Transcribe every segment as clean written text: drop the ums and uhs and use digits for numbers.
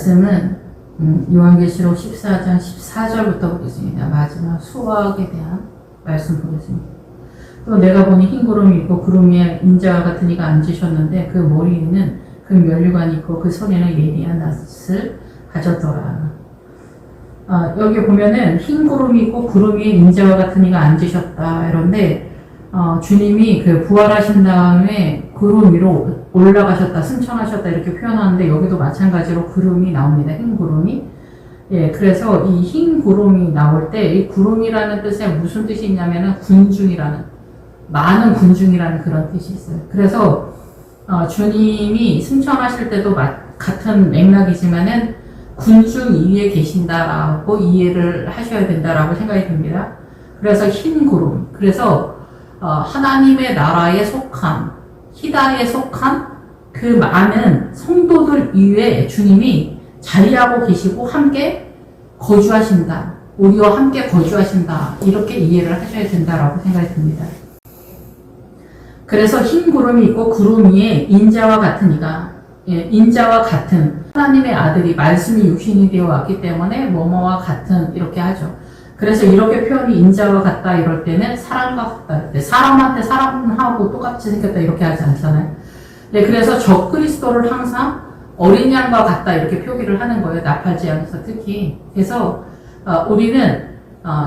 말씀은 요한계시록 14장 14절부터 보겠습니다. 마지막 수확에 대한 말씀 보겠습니다. 또 내가 보니 흰 구름이 있고 구름 위에 인자와 같은 이가 앉으셨는데 그 머리에는 그 면류관이 있고 그 손에는 예리한 낫을 가졌더라. 여기 보면은 흰 구름이 있고 구름 위에 인자와 같은 이가 앉으셨다 이런데 주님이 그 부활하신 다음에 구름 위로 올라가셨다, 승천하셨다 이렇게 표현하는데 여기도 마찬가지로 구름이 나옵니다. 흰 구름이. 예, 그래서 이 흰 구름이 나올 때 이 구름이라는 뜻에 무슨 뜻이 있냐면은 군중이라는, 많은 군중이라는 그런 뜻이 있어요. 그래서 주님이 승천하실 때도 같은 맥락이지만은 군중 위에 계신다라고 이해를 하셔야 된다라고 생각이 듭니다. 그래서 흰 구름. 그래서 하나님의 나라에 속한, 희다에 속한 그 많은 성도들 위에 주님이 자리하고 계시고 함께 거주하신다. 우리와 함께 거주하신다. 이렇게 이해를 하셔야 된다라고 생각이 듭니다. 그래서 흰 구름이 있고 구름 위에 인자와 같은 이가, 인자와 같은 하나님의 아들이 말씀이 육신이 되어 왔기 때문에 뭐뭐와 같은 이렇게 하죠. 그래서 이렇게 표현이 인자와 같다 이럴 때는 사람과 같다. 사람한테 사람하고 똑같이 생겼다 이렇게 하지 않잖아요. 네, 그래서 적그리스도를 항상 어린 양과 같다 이렇게 표기를 하는 거예요. 나팔지향에서 특히. 그래서 우리는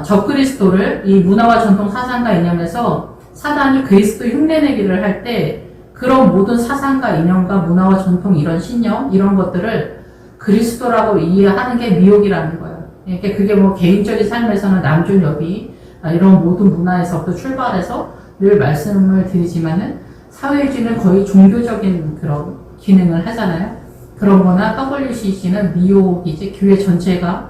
적그리스도를 이 문화와 전통 사상과 이념에서 사단이 그리스도 흉내내기를 할 때 그런 모든 사상과 이념과 문화와 전통 이런 신념 이런 것들을 그리스도라고 이해하는 게 미혹이라는 거예요. 그러니까 그게 뭐 개인적인 삶에서는 남존 여비 이런 모든 문화에서부터 출발해서 늘 말씀을 드리지만은 사회주의는 거의 종교적인 그런 기능을 하잖아요. 그런 거나 WCC는 미혹이지 교회 전체가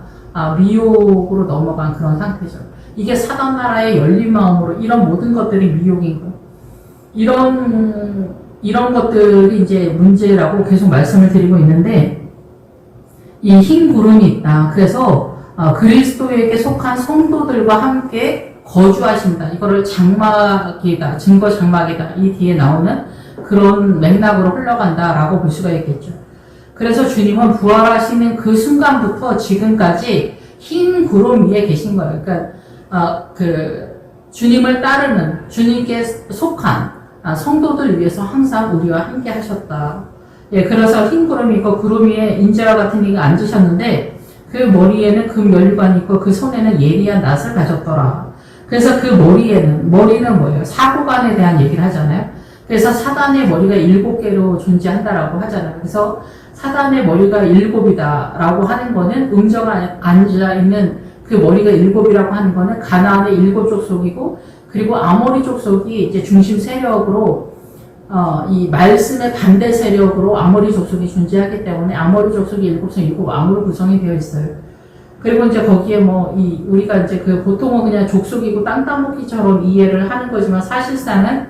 미혹으로 넘어간 그런 상태죠. 이게 사단 나라의 열린 마음으로 이런 모든 것들이 미혹인 거예요. 이런 것들이 이제 문제라고 계속 말씀을 드리고 있는데 이 흰 구름이 있다. 그래서 그리스도에게 속한 성도들과 함께 거주하신다. 이거를 장막이다, 증거 장막이다. 이 뒤에 나오는 그런 맥락으로 흘러간다라고 볼 수가 있겠죠. 그래서 주님은 부활하시는 그 순간부터 지금까지 흰 구름 위에 계신 거예요. 그러니까 주님을 따르는, 주님께 속한 성도들 위해서 항상 우리와 함께 하셨다. 예, 그래서 흰 구름이 있고 구름 위에 인자와 같은 이가 앉으셨는데 그 머리에는 금 면류관이 있고 그 손에는 예리한 낫을 가졌더라. 그래서 그 머리는 뭐예요? 사고관에 대한 얘기를 하잖아요. 그래서 사단의 머리가 7개로 존재한다라고 하잖아요. 그래서 사단의 머리가 7이다라고 하는 거는 음정에 앉아있는 그 머리가 7이라고 하는 거는 가나안의 7 족속이고 그리고 아모리 족속이 이제 중심 세력으로 이 말씀의 반대 세력으로 아모리 족속이 존재하기 때문에 아모리 족속이 7성 7왕으로 구성이 되어 있어요. 그리고 이제 거기에 우리가 이제 보통은 그냥 족속이고 땅 따먹기처럼 이해를 하는 거지만 사실상은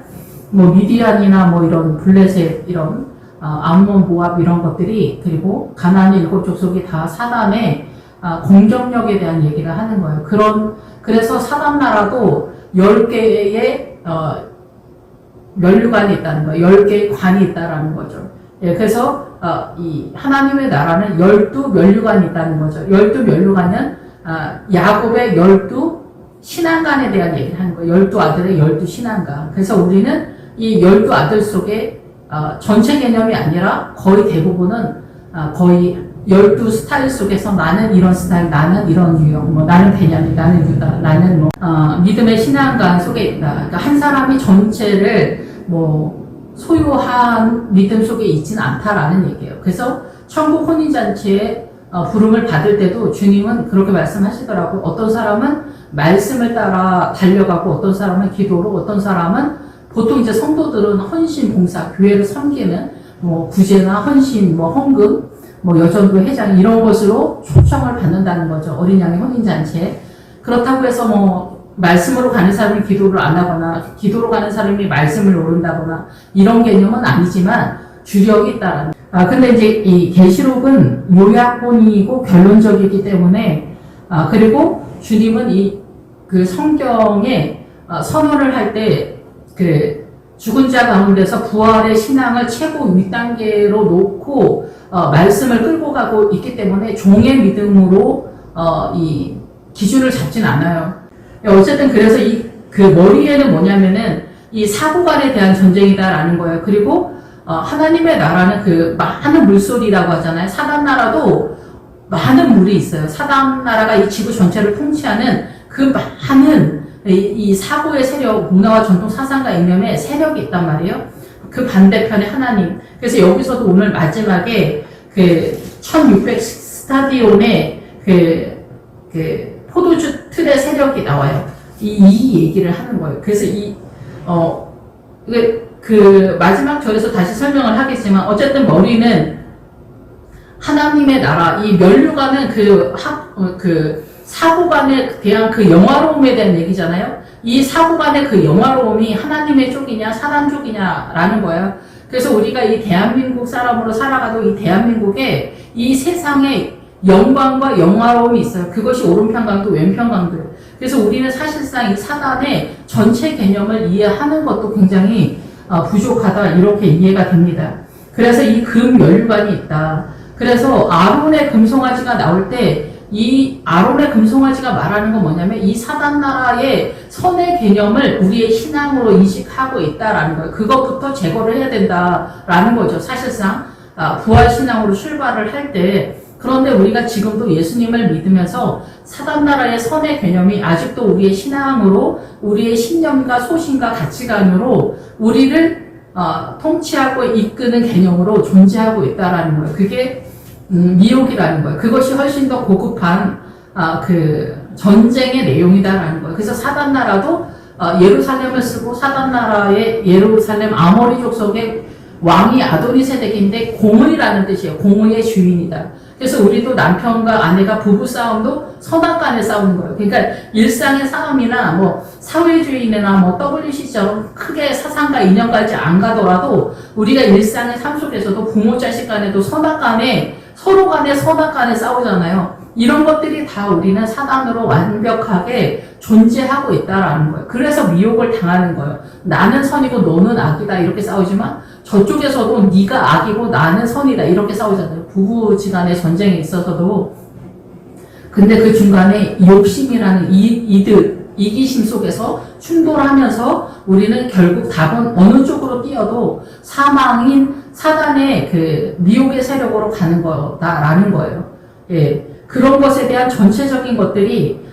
미디안이나 이런 블레셋 이런 암몬 모압 이런 것들이 그리고 가나안의 7 족속이 다 사단의 공격력에 대한 얘기를 하는 거예요. 그래서 사단 나라도 10개의 면류관이 있다는 거예요. 10개의 관이 있다라는 거죠. 예, 그래서 이 하나님의 나라는 12 면류관이 있다는 거죠. 12 면류관은 야곱의 12 신앙관에 대한 얘기를 하는 거예요. 12 아들의 12 신앙관. 그래서 우리는 이 12 아들 속에 전체 개념이 아니라 거의 대부분은 거의 12 스타일 속에서 나는 이런 스타일, 나는 이런 유형, 나는 베냐민, 나는 유다, 나는 믿음의 신앙관 속에 있다. 그러니까 한 사람이 전체를 소유한 믿음 속에 있지는 않다라는 얘기예요. 그래서 천국 혼인잔치에 부름을 받을 때도 주님은 그렇게 말씀하시더라고요. 어떤 사람은 말씀을 따라 달려가고 어떤 사람은 기도로, 어떤 사람은 보통 이제 성도들은 헌신 봉사, 교회를 섬기는 구제나 헌신, 헌금, 여전도 회장 이런 것으로 초청을 받는다는 거죠. 어린 양의 혼인잔치에. 그렇다고 해서 말씀으로 가는 사람이 기도를 안 하거나 기도로 가는 사람이 말씀을 모른다거나 이런 개념은 아니지만 주력이 있다라는. 근데 이제 이 계시록은 요약본이고 결론적이기 때문에 그리고 주님은 그 성경에 선언을 할 때 죽은 자 가운데서 부활의 신앙을 최고 윗단계로 놓고 말씀을 끌고 가고 있기 때문에 종의 믿음으로 이 기준을 잡진 않아요. 어쨌든 그래서 그 머리에는 뭐냐면은 이 사고관에 대한 전쟁이다라는 거예요. 그리고 하나님의 나라는 그 많은 물소리라고 하잖아요. 사단 나라도 많은 물이 있어요. 사단 나라가 이 지구 전체를 통치하는 그 많은 이 사고의 세력, 문화와 전통 사상과 이념의 세력이 있단 말이에요. 그 반대편에 하나님. 그래서 여기서도 오늘 마지막에 그 1600 스타디온의 그 포도주 틀의 세력이 나와요. 이 얘기를 하는 거예요. 그래서 그 마지막 절에서 다시 설명을 하겠지만 어쨌든 머리는 하나님의 나라, 이 면류관은 그 사고관에 대한 그 영화로움에 대한 얘기잖아요. 이 사고관의 그 영화로움이 하나님의 쪽이냐 사단 쪽이냐라는 거예요. 그래서 우리가 이 대한민국 사람으로 살아가도 이 대한민국에 이 세상에 영광과 영화로움이 있어요. 그것이 오른편 강도 왼편 강도예요. 그래서 우리는 사실상 이 사단의 전체 개념을 이해하는 것도 굉장히 부족하다 이렇게 이해가 됩니다. 그래서 이 금 면류관이 있다. 그래서 아론의 금송아지가 나올 때 이 아론의 금송아지가 말하는 건 뭐냐면 이 사단 나라의 선의 개념을 우리의 신앙으로 인식하고 있다라는 거예요. 그것부터 제거를 해야 된다라는 거죠. 사실상 부활 신앙으로 출발을 할 때. 그런데 우리가 지금도 예수님을 믿으면서 사단 나라의 선의 개념이 아직도 우리의 신앙으로 우리의 신념과 소신과 가치관으로 우리를 통치하고 이끄는 개념으로 존재하고 있다라는 거예요. 그게 미혹이라는 거예요. 그것이 훨씬 더 고급한 그 전쟁의 내용이다라는 거예요. 그래서 사단 나라도 예루살렘을 쓰고 사단 나라의 예루살렘 아모리 족속의 왕이 아도니세덱인데 공의라는 뜻이에요. 공의의 주인이다. 그래서 우리도 남편과 아내가 부부 싸움도 선악간에 싸우는 거예요. 그러니까 일상의 싸움이나 뭐 사회주의나 뭐 WC처럼 크게 사상과 이념까지 안 가더라도 우리가 일상의 삶 속에서도 부모 자식 간에도 선악간에 서로 간에 선악간에 싸우잖아요. 이런 것들이 다 우리는 사단으로 완벽하게 존재하고 있다라는 거예요. 그래서 미혹을 당하는 거예요. 나는 선이고 너는 악이다 이렇게 싸우지만 저쪽에서도 네가 악이고 나는 선이다 이렇게 싸우잖아요. 부부지간의 전쟁에 있어서도. 근데 그 중간에 욕심이라는 이기심 속에서 충돌하면서 우리는 결국 답은 어느 쪽으로 뛰어도 사망인 사단의 그 미혹의 세력으로 가는 거다라는 거예요. 예. 그런 것에 대한 전체적인 것들이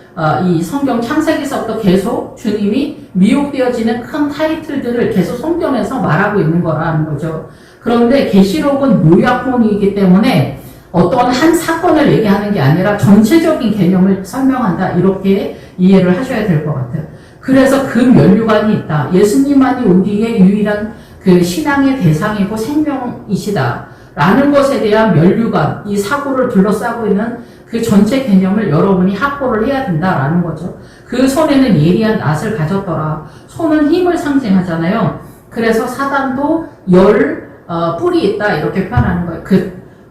이 성경 창세기서부터 계속 주님이 미혹되어지는 큰 타이틀들을 계속 성경에서 말하고 있는 거라는 거죠. 그런데 계시록은 요약본이기 때문에 어떤 한 사건을 얘기하는 게 아니라 전체적인 개념을 설명한다 이렇게 이해를 하셔야 될 것 같아요. 그래서 그 면류관이 있다. 예수님만이 우리의 유일한 그 신앙의 대상이고 생명이시다 라는 것에 대한 면류관, 이 사고를 둘러싸고 있는 그 전체 개념을 여러분이 확보를 해야 된다라는 거죠. 그 손에는 예리한 낫을 가졌더라. 손은 힘을 상징하잖아요. 그래서 사단도 뿔이 있다 이렇게 표현하는 거예요.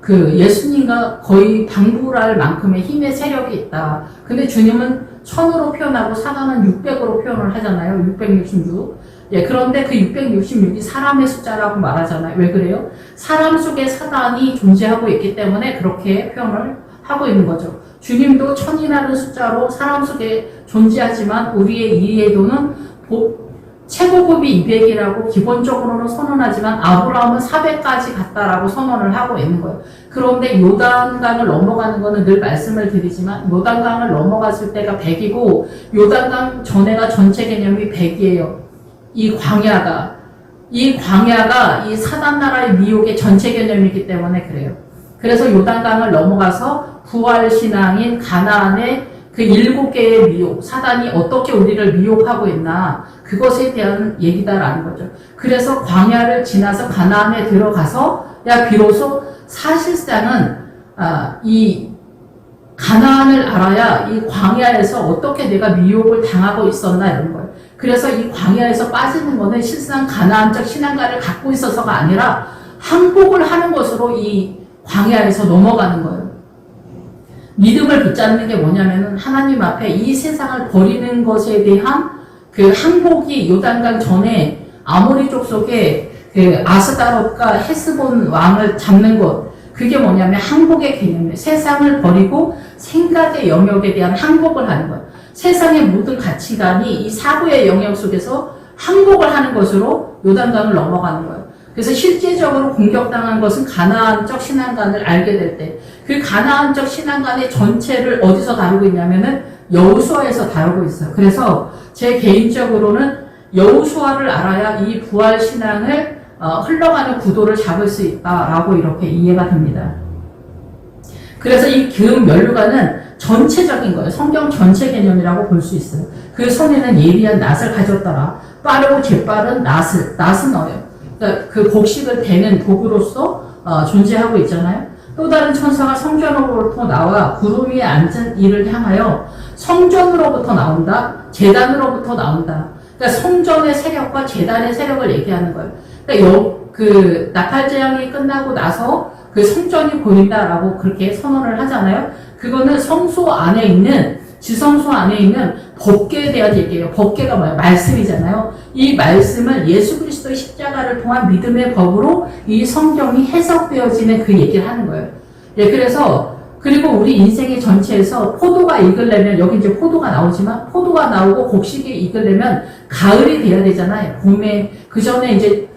그 예수님과 거의 방불할 만큼의 힘의 세력이 있다. 근데 주님은 1000으로 표현하고 사단은 600으로 표현을 하잖아요. 666. 예, 그런데 그 666이 사람의 숫자라고 말하잖아요. 왜 그래요? 사람 속에 사단이 존재하고 있기 때문에 그렇게 표현을 하고 있는 거죠. 주님도 1000이라는 숫자로 사람 속에 존재하지만 우리의 이해도는 최고급이 200이라고 기본적으로는 선언하지만 아브라함은 400까지 갔다라고 선언을 하고 있는 거예요. 그런데 요단강을 넘어가는 거는 늘 말씀을 드리지만 요단강을 넘어갔을 때가 100이고 요단강 전에가 전체 개념이 100이에요. 이 광야가 이 사단 나라의 미혹의 전체 개념이기 때문에 그래요. 그래서 요단강을 넘어가서 부활신앙인 가나안의 그 7개의 미혹, 사단이 어떻게 우리를 미혹하고 있나 그것에 대한 얘기다라는 거죠. 그래서 광야를 지나서 가나안에 들어가서 비로소 사실상은 이 가나안을 알아야 이 광야에서 어떻게 내가 미혹을 당하고 있었나 이런 거예요. 그래서 이 광야에서 빠지는 거는 실상 가나안적 신앙가를 갖고 있어서가 아니라 항복을 하는 것으로 이 광야에서 넘어가는 거예요. 믿음을 붙잡는 게 뭐냐면은 하나님 앞에 이 세상을 버리는 것에 대한 그 항복이 요단강 전에 아모리족 속에 그 아스다롯과 헤스본 왕을 잡는 것, 그게 뭐냐면 항복의 개념이에요. 세상을 버리고 생각의 영역에 대한 항복을 하는 거예요. 세상의 모든 가치관이 이 사고의 영역 속에서 항복을 하는 것으로 요단강을 넘어가는 거예요. 그래서 실제적으로 공격당한 것은 가나안적 신앙관을 알게 될 때, 그 가나안적 신앙관의 전체를 어디서 다루고 있냐면은 여호수아에서 다루고 있어요. 그래서 제 개인적으로는 여호수아를 알아야 이 부활 신앙을 흘러가는 구도를 잡을 수 있다라고 이렇게 이해가 됩니다. 그래서 이 기름 면류관은 전체적인 거예요. 성경 전체 개념이라고 볼 수 있어요. 그 손에는 예리한 낫을 가졌더라. 빠르고 재빠른 낫은 어요. 그러니까 그 곡식을 대는 도구로서 존재하고 있잖아요. 또 다른 천사가 성전으로부터 나와 구름 위에 앉은 이를 향하여 성전으로부터 나온다. 제단으로부터 나온다. 그러니까 성전의 세력과 제단의 세력을 얘기하는 거예요. 그러니까 그 나팔제왕이 끝나고 나서 그 성전이 보인다라고 그렇게 선언을 하잖아요. 그거는 성소 안에 있는, 지성소 안에 있는 법궤에 대한 얘기예요. 법궤가 뭐예요? 말씀이잖아요. 이 말씀은 예수 그리스도의 십자가를 통한 믿음의 법으로 이 성경이 해석되어지는 그 얘기를 하는 거예요. 예, 그리고 우리 인생의 전체에서 포도가 익으려면, 여기 이제 포도가 나오지만, 포도가 나오고 곡식이 익으려면 가을이 돼야 되잖아요. 봄에, 그 전에 이제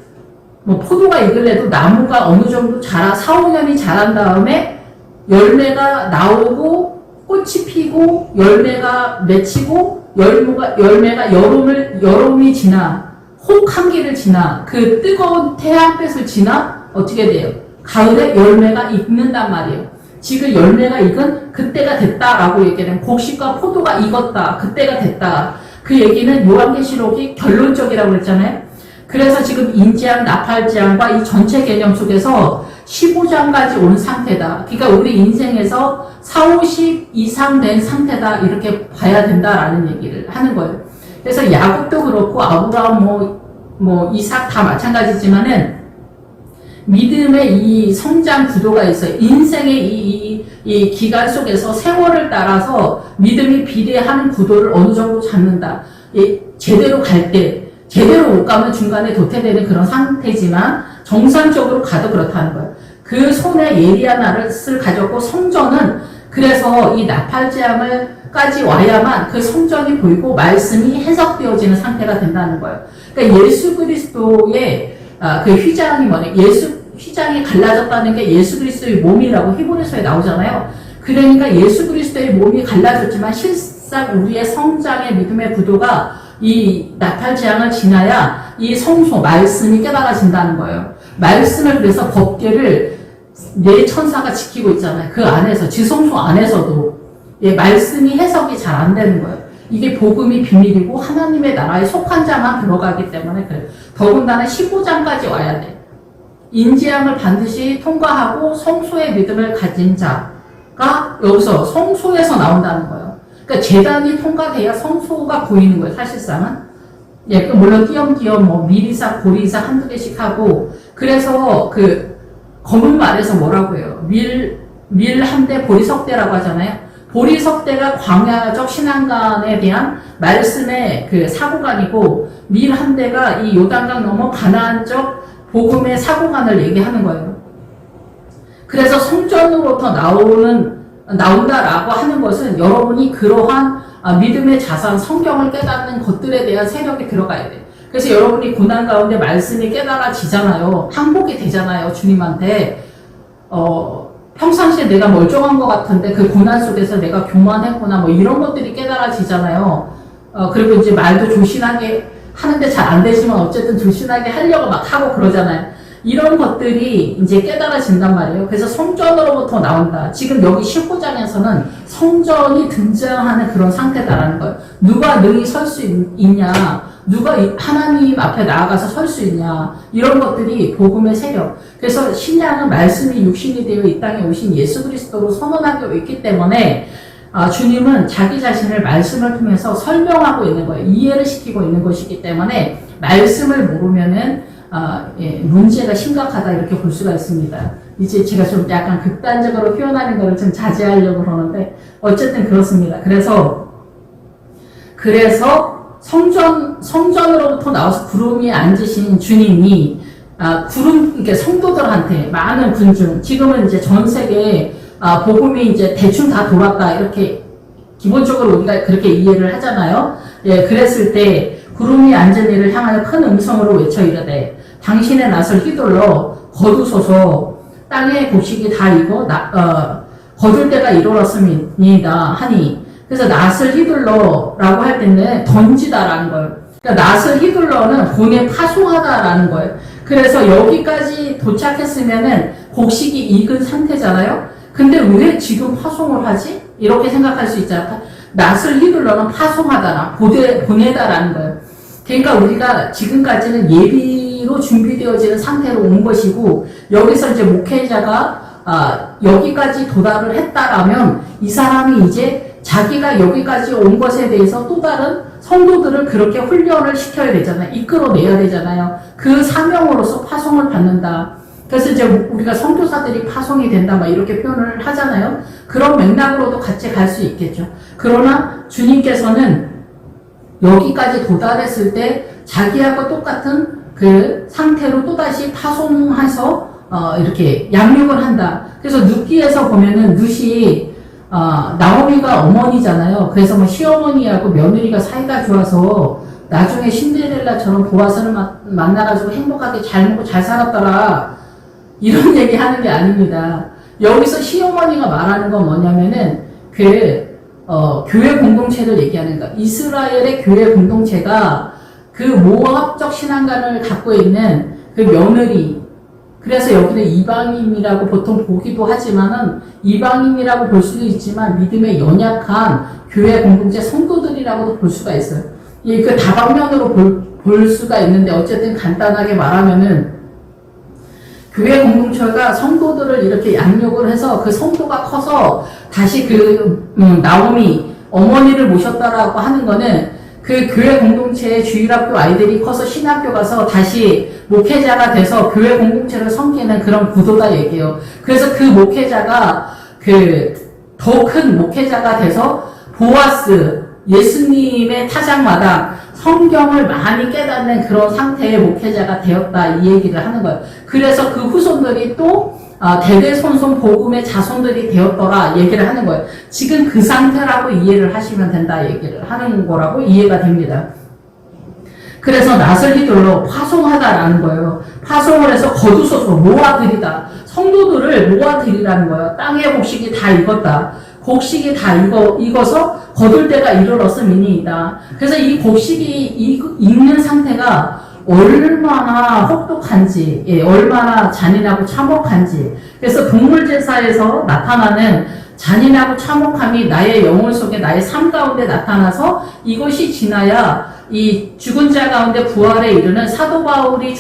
뭐 포도가 익으려도 나무가 어느 정도 4, 5년이 자란 다음에 열매가 나오고 꽃이 피고 열매가 맺히고 열매가 여름이 지나 혹한기를 지나 그 뜨거운 태양빛을 지나 어떻게 돼요? 가을에 열매가 익는단 말이에요. 지금 열매가 익은 그때가 됐다라고 얘기하는, 곡식과 포도가 익었다, 그때가 됐다. 그 얘기는 요한계시록이 결론적이라고 그랬잖아요. 그래서 지금 인재앙, 나팔재앙과 이 전체 개념 속에서 15장까지 온 상태다. 그러니까 우리 인생에서 4, 50 이상 된 상태다. 이렇게 봐야 된다라는 얘기를 하는 거예요. 그래서 야곱도 그렇고 아브라함, 이삭 다 마찬가지지만은 믿음의 이 성장 구도가 있어요. 인생의 이 기간 속에서 세월을 따라서 믿음이 비례하는 구도를 어느 정도 잡는다. 제대로 갈 때, 제대로 못 가면 중간에 도태되는 그런 상태지만 정상적으로 가도 그렇다는 거예요. 그 손에 예리한 낫을 가졌고 성전은 그래서 이 나팔재앙을까지 와야만 그 성전이 보이고 말씀이 해석되어지는 상태가 된다는 거예요. 그러니까 예수 그리스도의 그 휘장이 뭐냐? 휘장이 갈라졌다는 게 예수 그리스도의 몸이라고 히브리서에 나오잖아요. 그러니까 예수 그리스도의 몸이 갈라졌지만 실상 우리의 성장의 믿음의 구도가 이 나팔재앙을 지나야 이 성소, 말씀이 깨달아진다는 거예요. 말씀을 그래서 법궤를 네 천사가 지키고 있잖아요. 그 안에서, 지성소 안에서도 말씀이 해석이 잘 안 되는 거예요. 이게 복음이 비밀이고 하나님의 나라에 속한 자만 들어가기 때문에 그래요. 더군다나 15장까지 와야 돼. 인지함을 반드시 통과하고 성소의 믿음을 가진 자가 여기서 성소에서 나온다는 거예요. 그러니까 제단이 통과돼야 성소가 보이는 거예요, 사실상은. 물론 띄엄띄엄 밀이삭, 보리삭 한두 개씩 하고, 그래서 그 검은 말에서 뭐라고 해요? 밀 한 대, 보리석대라고 하잖아요. 보리석대가 광야적 신앙관에 대한 말씀의 그 사고관이고, 밀 한 대가 이 요단강 넘어 가나안적 복음의 사고관을 얘기하는 거예요. 그래서 성전으로부터 나온다라고 하는 것은 여러분이 그러한 믿음의 자산, 성경을 깨닫는 것들에 대한 세력이 들어가야 돼요. 그래서 여러분이 고난 가운데 말씀이 깨달아지잖아요. 항복이 되잖아요, 주님한테. 평상시에 내가 멀쩡한 것 같은데 그 고난 속에서 내가 교만했구나, 이런 것들이 깨달아지잖아요. 그리고 이제 말도 조신하게 하는데 잘 안 되지만 어쨌든 조신하게 하려고 막 하고 그러잖아요. 이런 것들이 이제 깨달아진단 말이에요. 그래서 성전으로부터 나온다. 지금 여기 15장에서는 성전이 등장하는 그런 상태다라는 거예요. 누가 능히 설 수 있냐, 누가 하나님 앞에 나아가서 설 수 있냐, 이런 것들이 복음의 세력. 그래서 신약은 말씀이 육신이 되어 이 땅에 오신 예수 그리스도로 선언하고 있기 때문에 주님은 자기 자신을 말씀을 통해서 설명하고 있는 거예요. 이해를 시키고 있는 것이기 때문에 말씀을 모르면은 문제가 심각하다, 이렇게 볼 수가 있습니다. 이제 제가 좀 약간 극단적으로 표현하는 거를 좀 자제하려고 그러는데 어쨌든 그렇습니다. 그래서 성전으로부터 나와서 구름 위에 앉으신 주님이 이렇게 성도들한테 많은 군중, 지금은 이제 전 세계에 복음이 이제 대충 다 돌았다 이렇게 기본적으로 우리가 그렇게 이해를 하잖아요. 예, 그랬을 때 구름 위에 앉은 이를 향하여 큰 음성으로 외쳐 이르되 당신의 낫을 휘둘러 거두소서 땅의 곡식이 다 익어 거둘 때가 이르렀습니다 하니, 그래서 낫을 휘둘러라고 할 때는 던지다라는 거예요. 그러니까 낫을 휘둘러는 본에 파송하다라는 거예요. 그래서 여기까지 도착했으면은 곡식이 익은 상태잖아요. 근데 왜 지금 파송을 하지? 이렇게 생각할 수 있잖아요. 낫을 휘둘러는 파송하다나 보내다라는 거예요. 그러니까 우리가 지금까지는 예비로 준비되어지는 상태로 온 것이고, 여기서 이제 목회자가 여기까지 도달을 했다라면 이 사람이 이제 자기가 여기까지 온 것에 대해서 또 다른 성도들을 그렇게 훈련을 시켜야 되잖아요. 이끌어내야 되잖아요. 그 사명으로서 파송을 받는다. 그래서 이제 우리가 선교사들이 파송이 된다 막 이렇게 표현을 하잖아요. 그런 맥락으로도 같이 갈 수 있겠죠. 그러나 주님께서는 여기까지 도달했을 때 자기하고 똑같은 그 상태로 또다시 파송해서 이렇게 양육을 한다. 그래서 룻기에서 보면은 룻이 나오미가 어머니잖아요. 그래서 뭐 시어머니하고 며느리가 사이가 좋아서 나중에 신데렐라처럼 보아스를 만나가지고 행복하게 잘 먹고 잘 살았더라, 이런 얘기 하는 게 아닙니다. 여기서 시어머니가 말하는 건 뭐냐면은 교회 공동체를 얘기하는 거야. 이스라엘의 교회 공동체가 그 모압적 신앙관을 갖고 있는 그 며느리, 그래서 여기는 이방인이라고 보통 보기도 하지만은 이방인이라고 볼 수도 있지만 믿음에 연약한 교회 공동체 성도들이라고도 볼 수가 있어요. 그 다방면으로 볼 수가 있는데, 어쨌든 간단하게 말하면은 교회 공동체가 성도들을 이렇게 양육을 해서 그 성도가 커서 다시 나오미 어머니를 모셨다라고 하는 거는 그 교회 공동체의 주일학교 아이들이 커서 신학교 가서 다시 목회자가 돼서 교회 공동체를 섬기는 그런 구도다 얘기해요. 그래서 그 목회자가 더 큰 목회자가 돼서 보아스, 예수님의 타작마다 성경을 많이 깨닫는 그런 상태의 목회자가 되었다, 이 얘기를 하는 거예요. 그래서 그 후손들이 또 대대손손 복음의 자손들이 되었더라 얘기를 하는 거예요. 지금 그 상태라고 이해를 하시면 된다 얘기를 하는 거라고 이해가 됩니다. 그래서 낫을 휘둘러 파송하다라는 거예요. 파송을 해서 거두소서 모아들이다. 성도들을 모아들이라는 거예요. 땅의 곡식이 다 익었다. 곡식이 다 익어서 거둘 때가 이르렀음이니이다. 그래서 이 곡식이 익는 상태가 얼마나 혹독한지, 얼마나 잔인하고 참혹한지. 그래서 동물제사에서 나타나는 잔인하고 참혹함이 나의 영혼 속에, 나의 삶 가운데 나타나서 이것이 지나야 이 죽은 자 가운데 부활에 이르는 사도 바울이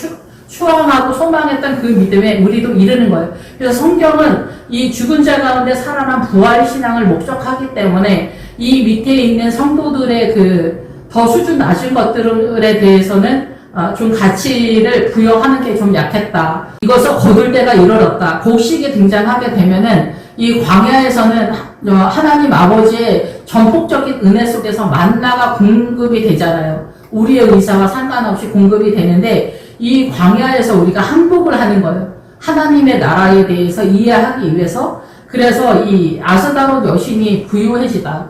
추앙하고 소망했던 그 믿음에 우리도 이르는 거예요. 그래서 성경은 이 죽은 자 가운데 살아난 부활 신앙을 목적하기 때문에 이 밑에 있는 성도들의 더 수준 낮은 것들에 대해서는 좀 가치를 부여하는 게 좀 약했다. 이것을 거둘 때가 이르렀다. 곡식이 등장하게 되면은 이 광야에서는 하나님 아버지의 전폭적인 은혜 속에서 만나가 공급이 되잖아요. 우리의 의사와 상관없이 공급이 되는데, 이 광야에서 우리가 항복을 하는 거예요. 하나님의 나라에 대해서 이해하기 위해서. 그래서 이 아스다롯 여신이 부유해지다.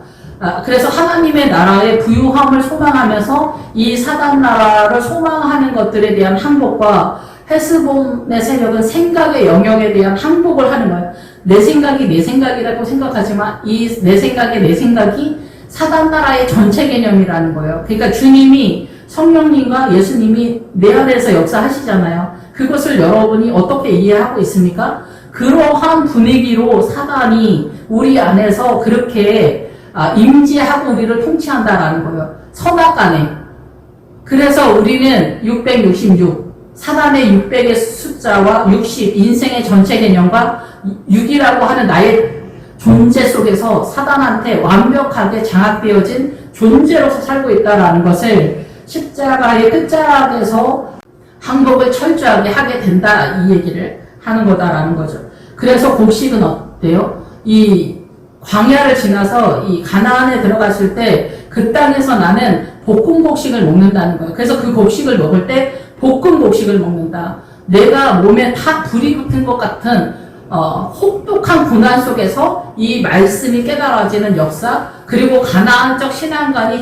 그래서 하나님의 나라의 부유함을 소망하면서 이 사단 나라를 소망하는 것들에 대한 항복과 헤스본의 세력은 생각의 영역에 대한 항복을 하는 거예요. 내 생각이 내 생각이라고 생각하지만 이 내 생각이 사단 나라의 전체 개념이라는 거예요. 그러니까 주님이, 성령님과 예수님이 내 안에서 역사하시잖아요. 그것을 여러분이 어떻게 이해하고 있습니까? 그러한 분위기로 사단이 우리 안에서 그렇게 임재하고 우리를 통치한다라는 거예요. 선악간에. 그래서 우리는 666, 사단의 600의 숫자와 60, 인생의 전체 개념과 6이라고 하는 나의 존재 속에서 사단한테 완벽하게 장악되어진 존재로서 살고 있다라는 것을 십자가의 끝자락에서 항복을 철저하게 하게 된다, 이 얘기를 하는 거다라는 거죠. 그래서 곡식은 어때요? 이 광야를 지나서 이 가나안에 들어갔을 때 그 땅에서 나는 볶음 곡식을 먹는다는 거예요. 그래서 그 곡식을 먹을 때 볶음 곡식을 먹는다. 내가 몸에 다 불이 붙은 것 같은 혹독한 고난 속에서 이 말씀이 깨달아지는 역사, 그리고 가나안적 신앙관이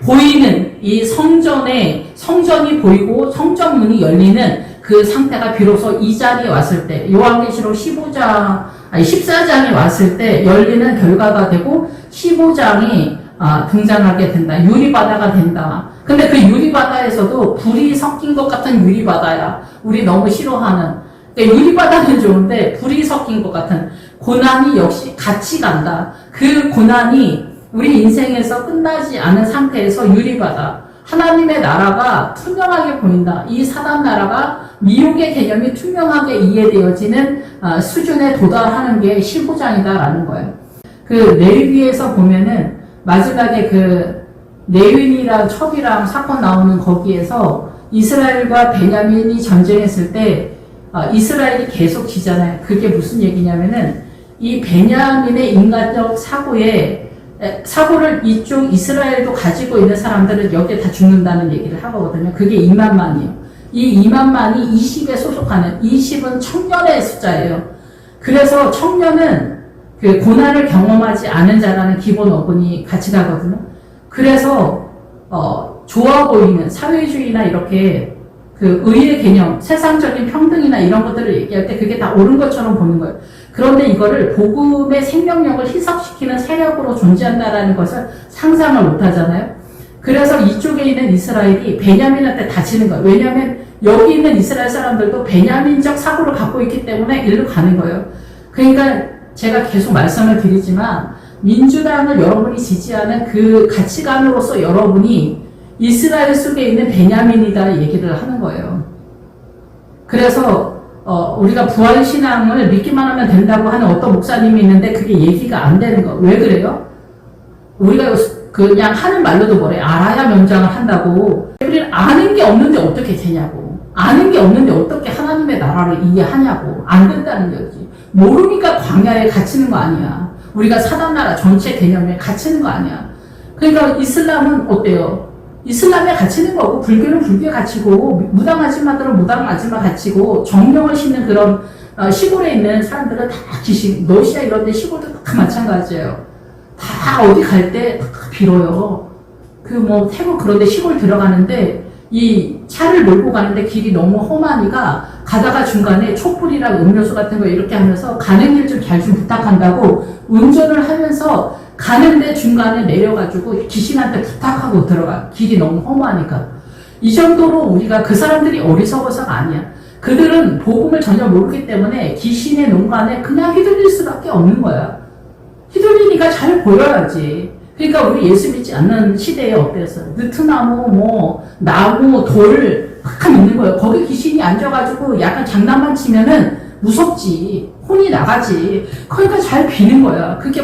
보이는 이 성전이 보이고 성전문이 열리는 그 상태가 비로소 이 자리에 왔을 때, 요한계시록 14장에 왔을 때 열리는 결과가 되고 15장이 등장하게 된다. 유리바다가 된다. 근데 그 유리바다에서도 불이 섞인 것 같은 유리바다야. 우리 너무 싫어하는. 그러니까 유리바다는 좋은데 불이 섞인 것 같은 고난이 역시 같이 간다. 그 고난이 우리 인생에서 끝나지 않은 상태에서 유리바다. 하나님의 나라가 투명하게 보인다. 이 사단 나라가 미혹의 개념이 투명하게 이해되어지는 수준에 도달하는 게 15장이다라는 거예요. 그 레위기에서 보면은 마지막에 그 레윈이랑 첩이랑 사건 나오는 거기에서 이스라엘과 베냐민이 전쟁했을 때 이스라엘이 계속 지잖아요. 그게 무슨 얘기냐면은 이 베냐민의 인간적 사고를 이쪽 이스라엘도 가지고 있는 사람들은 여기에 다 죽는다는 얘기를 하거든요. 그게 2만만이에요. 이 2만만이 20에 소속하는, 20은 청년의 숫자예요. 그래서 청년은 그 고난을 경험하지 않은 자라는 기본 어근이 같이 가거든요. 그래서 좋아 보이는 사회주의나 이렇게 그 의의 개념, 세상적인 평등이나 이런 것들을 얘기할 때 그게 다 옳은 것처럼 보는 거예요. 그런데 이거를 복음의 생명력을 희석시키는 세력으로 존재한다라는 것을 상상을 못 하잖아요. 그래서 이쪽에 있는 이스라엘이 베냐민한테 다치는 거예요. 왜냐하면 여기 있는 이스라엘 사람들도 베냐민적 사고를 갖고 있기 때문에 일로 가는 거예요. 그러니까 제가 계속 말씀을 드리지만 민주당을 여러분이 지지하는 그 가치관으로서 여러분이 이스라엘 속에 있는 베냐민이다 얘기를 하는 거예요. 그래서 우리가 부활신앙을 믿기만 하면 된다고 하는 어떤 목사님이 있는데 그게 얘기가 안 되는 거. 왜 그래요? 우리가 그냥 하는 말로도 뭐래. 알아야 명장을 한다고. 우리는 아는 게 없는데 어떻게 되냐고. 아는 게 없는데 어떻게 하나님의 나라를 이해하냐고. 안 된다는 거지. 모르니까 광야에 갇히는 거 아니야. 우리가 사단나라 전체 개념에 갇히는 거 아니야. 그러니까 이슬람은 어때요? 이슬람에 갇히는 거고, 불교는 불교에 갇히고, 무당 아줌마들은 무당 아줌마 갇히고, 정령을 신는 그런 시골에 있는 사람들은 다 귀신, 러시아 이런 데 시골도 다 마찬가지예요. 다 어디 갈 때 다 빌어요. 태국 그런 데 시골 들어가는데, 이 차를 몰고 가는데 길이 너무 험하니까 가다가 중간에 촛불이랑 음료수 같은 거 이렇게 하면서 가는 길 좀 잘 좀 부탁한다고 운전을 하면서 가는데 중간에 내려가지고 귀신한테 부탁하고 들어가. 길이 너무 험하니까. 이 정도로 우리가 그 사람들이 어리석어서가 아니야. 그들은 복음을 전혀 모르기 때문에 귀신의 농간에 그냥 휘둘릴 수밖에 없는 거야. 휘둘리니까 잘 보여야지. 그러니까 우리 예수 믿지 않는 시대에 어땠어요? 느트나무, 나무, 돌 막 있는 거예요. 거기 귀신이 앉아가지고 약간 장난만 치면은 무섭지. 혼이 나가지. 그러니까 잘 비는 거야. 그게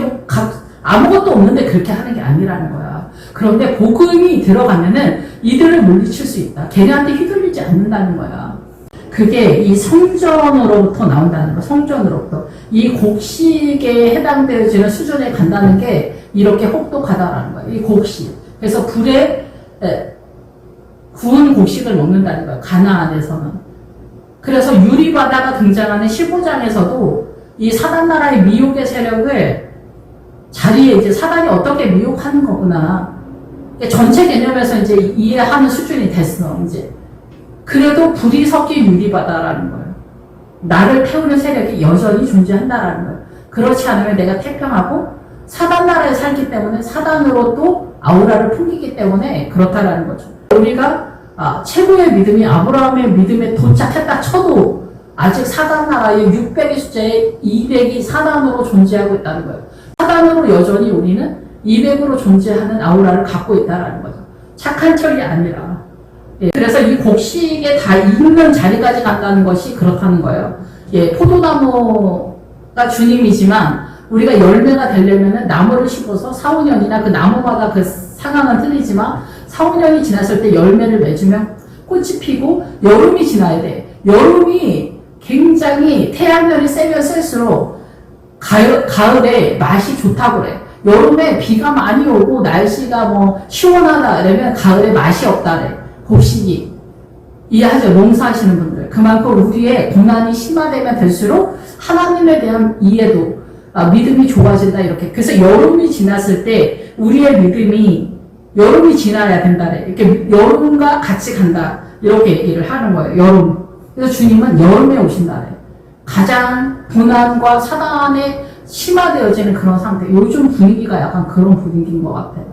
아무것도 없는데 그렇게 하는 게 아니라는 거야. 그런데 복음이 들어가면은 이들을 물리칠 수 있다. 걔네한테 휘둘리지 않는다는 거야. 그게 이 성전으로부터 나온다는 거. 성전으로부터. 이 곡식에 해당되어지는 수준에 간다는 게 이렇게 혹독하다라는 거예요. 이 곡식. 그래서 불에 구운 곡식을 먹는다는 거예요. 가나안에서는. 그래서 유리바다가 등장하는 15장에서도 이 사단나라의 미혹의 세력을 자리에 이제 사단이 어떻게 미혹하는 거구나. 전체 개념에서 이제 이해하는 수준이 됐어, 이제. 그래도 불이 섞인 유리바다라는 거예요. 나를 태우는 세력이 여전히 존재한다라는 거예요. 그렇지 않으면 내가 태평하고 사단나라에 살기 때문에 사단으로 또 아우라를 풍기기 때문에 그렇다라는 거죠. 우리가 최고의 믿음이 아브라함의 믿음에 도착했다 쳐도 아직 사단나라의 600의 숫자에 200이 사단으로 존재하고 있다는 거예요. 사단으로 여전히 우리는 200으로 존재하는 아우라를 갖고 있다는 거죠. 착한 척이 아니라. 그래서 이 곡식에 다 익는 자리까지 간다는 것이 그렇다는 거예요. 포도나무가 주님이지만 우리가 열매가 되려면 나무를 심어서 4, 5년이나 그 나무마다 그 상황은 틀리지만 4, 5년이 지났을 때 열매를 맺으면 꽃이 피고 여름이 지나야 돼. 여름이 굉장히 태양열이 세면 셀수록 가을에 맛이 좋다고 그래. 여름에 비가 많이 오고 날씨가 뭐 시원하다 이러면 가을에 맛이 없다래. 곡식이. 이해하죠? 농사하시는 분들. 그만큼 우리의 고난이 심화되면 될수록 하나님에 대한 이해도, 믿음이 좋아진다, 이렇게. 그래서 여름이 지났을 때 우리의 믿음이 여름이 지나야 된다래. 이렇게 여름과 같이 간다. 이렇게 얘기를 하는 거예요. 여름. 그래서 주님은 여름에 오신다래. 가장 고난과 사단에 심화되어지는 그런 상태. 요즘 분위기가 약간 그런 분위기인 것 같아요.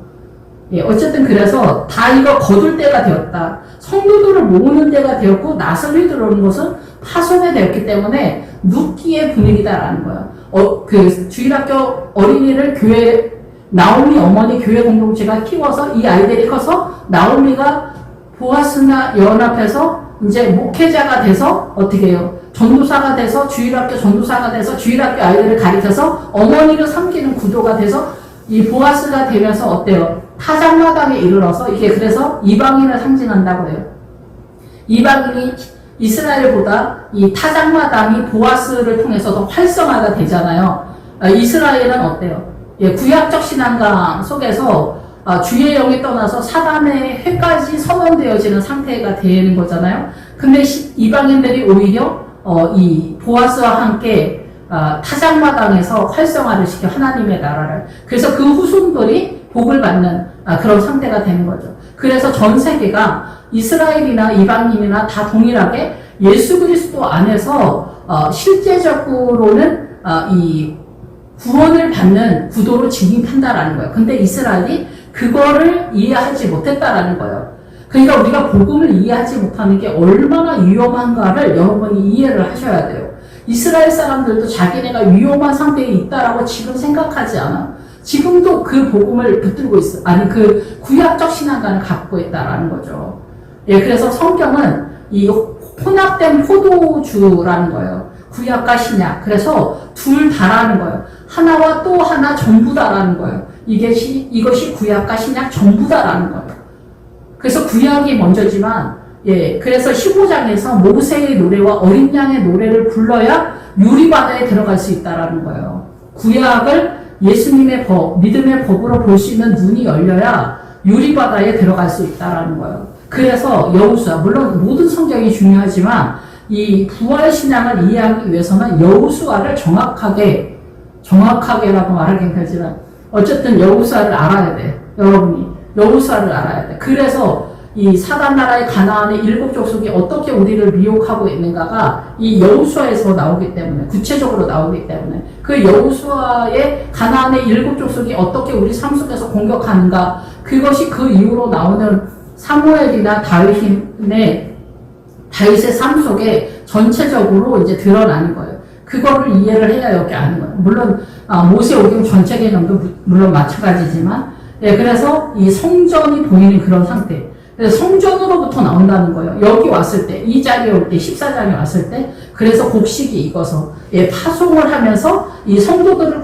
예, 어쨌든 그래서 다 이거 거둘 때가 되었다. 성도들을 모으는 때가 되었고 나설이 들어오는 것은 파손이 되었기 때문에 눕기의 분위기다라는 거야. 그 주일학교 어린이를 교회 나오미 어머니 교회 공동체가 키워서 이 아이들이 커서 나오미가 보아스나 연합해서 이제 목회자가 돼서 어떻게 해요? 전도사가 돼서 주일학교 전도사가 돼서 주일학교 아이들을 가르쳐서 어머니를 섬기는 구도가 돼서 이 보아스가 되면서 어때요? 타작마당에 이르러서 이게 그래서 이방인을 상징한다고 해요. 이방인이 이스라엘보다 이 타작마당이 보아스를 통해서 더 활성화가 되잖아요. 이스라엘은 어때요? 예, 구약적 신앙관 속에서 주의 영이 떠나서 사단의 회까지 선언되어지는 상태가 되는 거잖아요. 근데 이방인들이 오히려 이 보아스와 함께 타작마당에서 활성화를 시켜 하나님의 나라를. 그래서 그 후손들이 복을 받는 그런 상태가 되는 거죠. 그래서 전 세계가 이스라엘이나 이방인이나 다 동일하게 예수 그리스도 안에서 실제적으로는 이 구원을 받는 구도로 진입한다라는 거예요. 근데 이스라엘이 그거를 이해하지 못했다라는 거예요. 그러니까 우리가 복음을 이해하지 못하는 게 얼마나 위험한가를 여러분이 이해를 하셔야 돼요. 이스라엘 사람들도 자기네가 위험한 상태에 있다라고 지금 생각하지 않아. 지금도 그 복음을 붙들고 있어. 아니, 그 구약적 신앙관을 갖고 있다라는 거죠. 예, 그래서 성경은 이 혼합된 포도주라는 거예요. 구약과 신약. 그래서 둘 다라는 거예요. 하나와 또 하나 전부다라는 거예요. 이것이 구약과 신약 전부다라는 거예요. 그래서 구약이 먼저지만, 예, 그래서 15장에서 모세의 노래와 어린 양의 노래를 불러야 유리바다에 들어갈 수 있다라는 거예요. 구약을 예수님의 법, 믿음의 법으로 볼 수 있는 눈이 열려야 유리바다에 들어갈 수 있다라는 거예요. 그래서 여호수아, 물론 모든 성경이 중요하지만 이 부활신앙을 이해하기 위해서는 여호수아를 정확하게라고 말하긴 하지만 어쨌든 여호수아를 알아야 돼. 여러분이 여호수아를 알아야 돼. 그래서 이 사단 나라의 가나안의 7 족속이 어떻게 우리를 미혹하고 있는가가 이 여호수아에서 나오기 때문에, 구체적으로 나오기 때문에, 그 여호수아의 가나안의 7 족속이 어떻게 우리 삶 속에서 공격하는가, 그것이 그 이후로 나오는 사무엘이나 다윗의 삶 속에 전체적으로 이제 드러나는 거예요. 그거를 이해를 해야 여기 아는 거예요. 물론 모세오경 전체 개념도 물론 마찬가지지만, 예, 그래서 이 성전이 보이는 그런 상태. 그래서 성전으로부터 나온다는 거예요. 여기 왔을 때, 이 자리에 올 때, 14장에 왔을 때, 그래서 곡식이 익어서, 예, 파송을 하면서 이 성도들을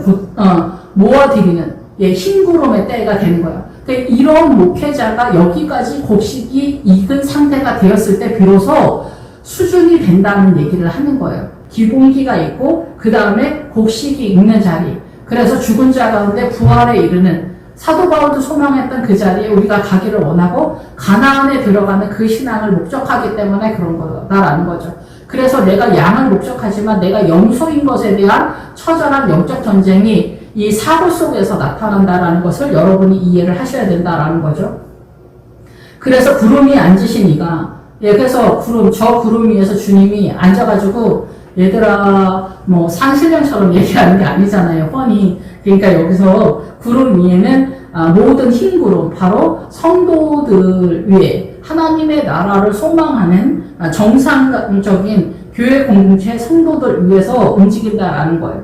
모아드리는, 예, 흰 구름의 때가 되는 거예요. 그러니까 이런 목회자가 여기까지 곡식이 익은 상태가 되었을 때 비로소 수준이 된다는 얘기를 하는 거예요. 기본기가 있고, 그 다음에 곡식이 익는 자리. 그래서 죽은 자 가운데 부활에 이르는, 사도 바울도 소망했던 그 자리에 우리가 가기를 원하고 가나안에 들어가는 그 신앙을 목적하기 때문에 그런 거다라는 거죠. 그래서 내가 양을 목적하지만 내가 영소인 것에 대한 처절한 영적 전쟁이 이 사고 속에서 나타난다라는 것을 여러분이 이해를 하셔야 된다라는 거죠. 그래서 구름이 앉으신 이가, 예, 그래서 저 구름 위에서 주님이 앉아가지고 얘들아 뭐 산신령처럼 얘기하는 게 아니잖아요. 뻔히. 그러니까 여기서 구름 위에는 모든 흰 구름, 바로 성도들 위에 하나님의 나라를 소망하는 정상적인 교회 공동체 성도들 위해서 움직인다라는 거예요.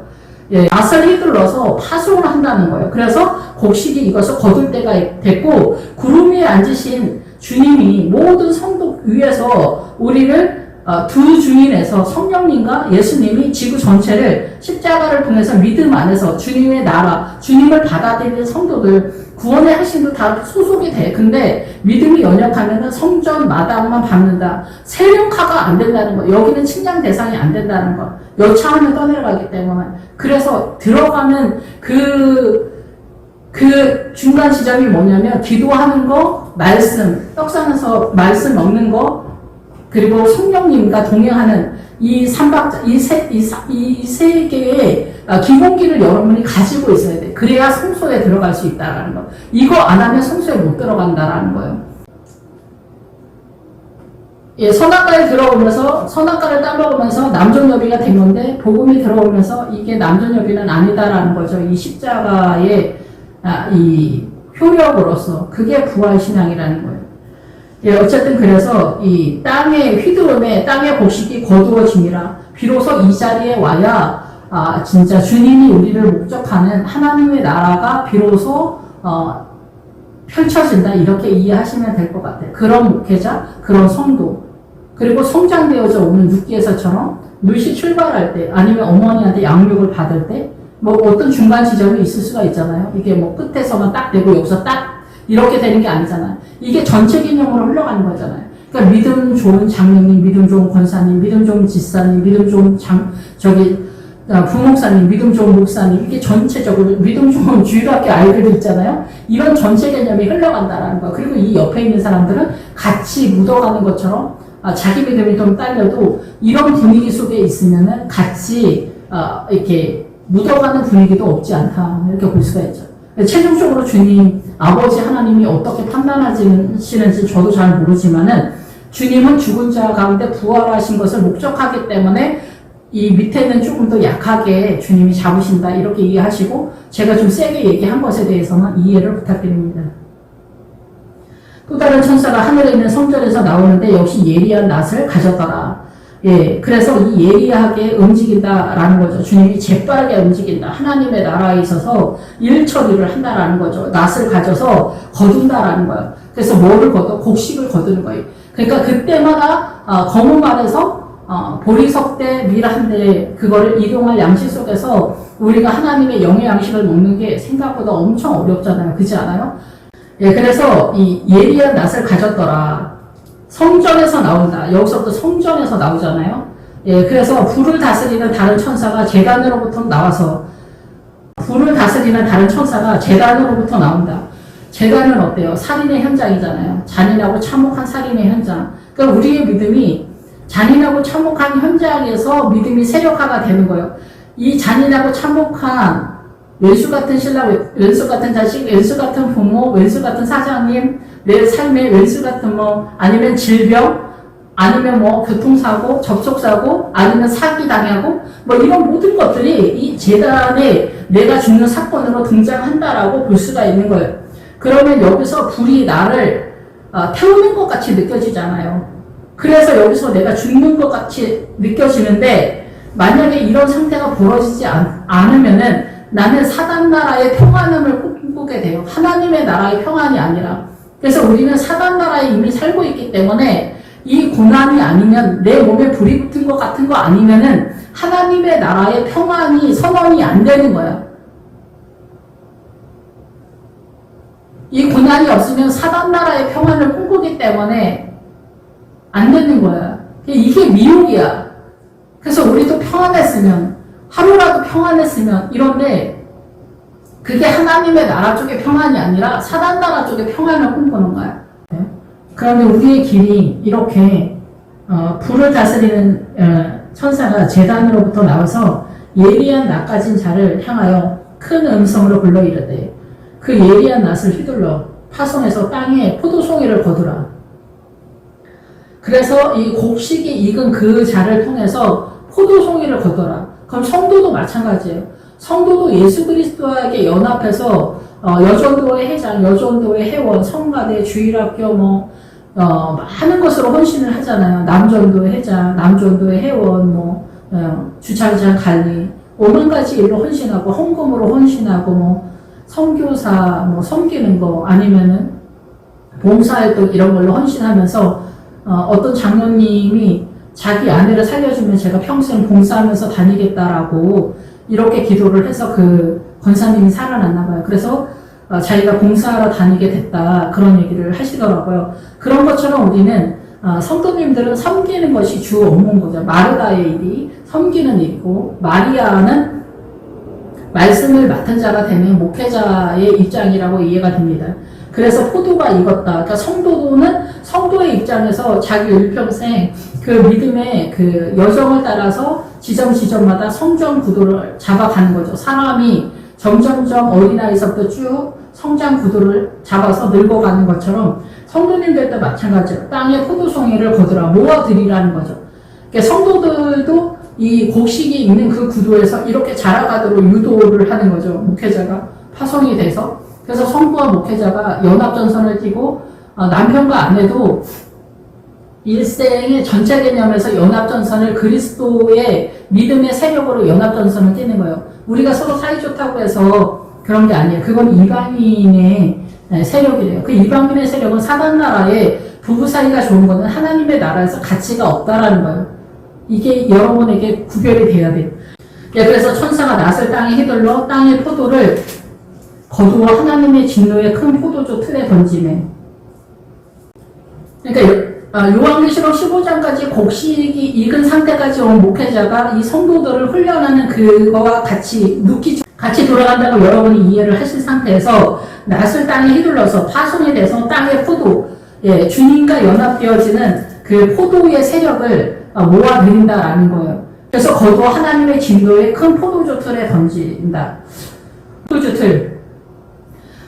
예, 낯을 휘둘러서 파송을 한다는 거예요. 그래서 곡식이 이것을 거둘 때가 됐고, 구름 위에 앉으신 주님이 모든 성도 위에서 우리를 두 주인에서 성령님과 예수님이 지구 전체를 십자가를 통해서 믿음 안에서 주님의 나라, 주님을 받아들이는 성도들, 구원의 하심도 다 소속이 돼. 근데 믿음이 연약하면은 성전 마당만 받는다. 세령화가 안 된다는 거. 여기는 측량 대상이 안 된다는 거. 여차하면 떠내려가기 때문에. 그래서 들어가는 그 그 중간 지점이 뭐냐면 기도하는 거, 말씀, 떡상에서 말씀 먹는 거, 그리고 성령님과 동행하는 이 삼박자, 이 세 개의 기본기를 여러분이 가지고 있어야 돼. 그래야 성소에 들어갈 수 있다라는 거. 이거 안 하면 성소에 못 들어간다라는 거예요. 예, 선악과에 들어오면서 선악과를 따먹으면서 남존여비가 된 건데 복음이 들어오면서 이게 남존여비는 아니다라는 거죠. 이 십자가의 이 효력으로서 그게 부활신앙이라는 거예요. 예, 어쨌든 그래서 이 땅의 휘두름에 땅의 곡식이 거두어짐이라 비로소 이 자리에 와야 진짜 주님이 우리를 목적하는 하나님의 나라가 비로소 펼쳐진다 이렇게 이해하시면 될 것 같아요. 그런 목회자, 그런 성도 그리고 성장되어져 오는 6기에서처럼 물시 출발할 때 아니면 어머니한테 양육을 받을 때 뭐 어떤 중간 지점이 있을 수가 있잖아요. 이게 뭐 끝에서만 딱 되고 여기서 딱 이렇게 되는 게 아니잖아요. 이게 전체 개념으로 흘러가는 거잖아요. 그러니까 믿음 좋은 장로님, 믿음 좋은 권사님, 믿음 좋은 집사님, 믿음 좋은 부목사님, 믿음 좋은 목사님, 이게 전체적으로 믿음 좋은 주일학교 아이들 있잖아요. 이런 전체 개념이 흘러간다라는 거. 그리고 이 옆에 있는 사람들은 같이 묻어가는 것처럼 자기 믿음이 좀 딸려도 이런 분위기 속에 있으면은 같이 이렇게 묻어가는 분위기도 없지 않다 이렇게 볼 수가 있죠. 최종적으로 주님 아버지 하나님이 어떻게 판단하시는지 저도 잘 모르지만은 주님은 죽은 자 가운데 부활하신 것을 목적하기 때문에 이 밑에는 조금 더 약하게 주님이 잡으신다 이렇게 이해하시고 제가 좀 세게 얘기한 것에 대해서는 이해를 부탁드립니다. 또 다른 천사가 하늘에 있는 성전에서 나오는데 역시 예리한 낫을 가졌더라. 예, 그래서 이 예리하게 움직인다라는 거죠. 주님이 재빠르게 움직인다. 하나님의 나라에 있어서 일 처리를 한다라는 거죠. 낫을 가져서 거둔다라는 거예요. 그래서 뭐를 거둬? 곡식을 거두는 거예요. 그러니까 그때마다 검은 말에서 보리석대, 밀한대 그거를 이동할 양식 속에서 우리가 하나님의 영의 양식을 먹는 게 생각보다 엄청 어렵잖아요. 그렇지 않아요? 예, 그래서 이 예리한 낫을 가졌더라. 성전에서 나온다. 여기서부터 성전에서 나오잖아요. 예, 그래서 불을 다스리는 다른 천사가 제단으로부터 나와서 불을 다스리는 다른 천사가 제단으로부터 나온다. 제단은 어때요? 살인의 현장이잖아요. 잔인하고 참혹한 살인의 현장. 그러니까 우리의 믿음이 잔인하고 참혹한 현장에서 믿음이 세력화가 되는 거예요. 이 잔인하고 참혹한 왼수 같은 신랑, 왼수 같은 자식, 왼수 같은 부모, 왼수 같은 사장님, 내 삶의 왼수 같은 아니면 질병, 아니면 교통사고, 접촉사고, 아니면 사기당하고, 이런 모든 것들이 이 재단에 내가 죽는 사건으로 등장한다라고 볼 수가 있는 거예요. 그러면 여기서 불이 나를 태우는 것 같이 느껴지잖아요. 그래서 여기서 내가 죽는 것 같이 느껴지는데, 만약에 이런 상태가 벌어지지 않으면은 나는 사단 나라의 평안함을 꿈꾸게 돼요. 하나님의 나라의 평안이 아니라. 그래서 우리는 사단 나라에 이미 살고 있기 때문에 이 고난이 아니면 내 몸에 불이 붙은 것 같은 거 아니면은 하나님의 나라의 평안이 선언이 안 되는 거야. 이 고난이 없으면 사단 나라의 평안을 꿈꾸기 때문에 안 되는 거야. 이게 미혹이야. 그래서 우리도 평안했으면 하루라도 평안했으면 이런데 그게 하나님의 나라 쪽의 평안이 아니라 사단 나라 쪽의 평안을 꿈꾸는 거야. 그러면 우리의 길이 이렇게 불을 다스리는 천사가 제단으로부터 나와서 예리한 낫 가진 자를 향하여 큰 음성으로 불러 이르되 그 예리한 낫을 휘둘러 파송해서 땅에 포도송이를 거두라. 그래서 이 곡식이 익은 그 자를 통해서 포도송이를 거둬라. 그럼 성도도 마찬가지예요. 성도도 예수 그리스도에게 연합해서 여전도의 회장, 여전도의 회원, 성가대, 주일학교 많은 것으로 헌신을 하잖아요. 남전도의 회장, 남전도의 회원, 주차장 관리, 5만 가지 일로 헌신하고 헌금으로 헌신하고 선교사 섬기는 거 아니면은 봉사활동 이런 걸로 헌신하면서 어떤 장로님이 자기 아내를 살려주면 제가 평생 봉사하면서 다니겠다라고 이렇게 기도를 해서 그 권사님이 살아났나 봐요. 그래서 자기가 봉사하러 다니게 됐다 그런 얘기를 하시더라고요. 그런 것처럼 우리는 성도님들은 섬기는 것이 주 업무인 거죠. 마르다의 일이 섬기는 일이고 마리아는 말씀을 맡은 자가 되는 목회자의 입장이라고 이해가 됩니다. 그래서 포도가 익었다. 그러니까 성도는 성도의 입장에서 자기 일평생 그 믿음의 그 여정을 따라서 지점마다 성장 구도를 잡아가는 거죠. 사람이 점점점 어린아이서부터 쭉 성장 구도를 잡아서 늙어가는 것처럼 성도님들도 마찬가지로 땅에 포도송이를 거두라 모아들이라는 거죠. 그러니까 성도들도 이 곡식이 있는 그 구도에서 이렇게 자라가도록 유도를 하는 거죠. 목회자가 파송이 돼서. 그래서 성부와 목회자가 연합전선을 띠고 남편과 아내도 일생의 전체 개념에서 연합전선을 그리스도의 믿음의 세력으로 연합전선을 띠는 거예요. 우리가 서로 사이좋다고 해서 그런 게 아니에요. 그건 이방인의 세력이래요. 그 이방인의 세력은 사단 나라에 부부 사이가 좋은 거는 하나님의 나라에서 가치가 없다라는 거예요. 이게 여러분에게 구별이 돼야 돼요. 그래서 천사가 낫을 땅에 휘둘러 땅의 포도를 거두어 하나님의 진노의 큰 포도주 틀에 던지네. 그러니까 요한계시록 15장까지 곡식이 익은 상태까지 온 목회자가 이 성도들을 훈련하는 그거와 같이 같이 돌아간다고 여러분이 이해를 하실 상태에서 낫을 땅에 휘둘러서 파송이 돼서 땅의 포도, 주님과 연합되어지는 그 포도의 세력을 모아들인다라는 거예요. 그래서 거두어 하나님의 진노의 큰 포도주 틀에 던진다. 포도주 틀.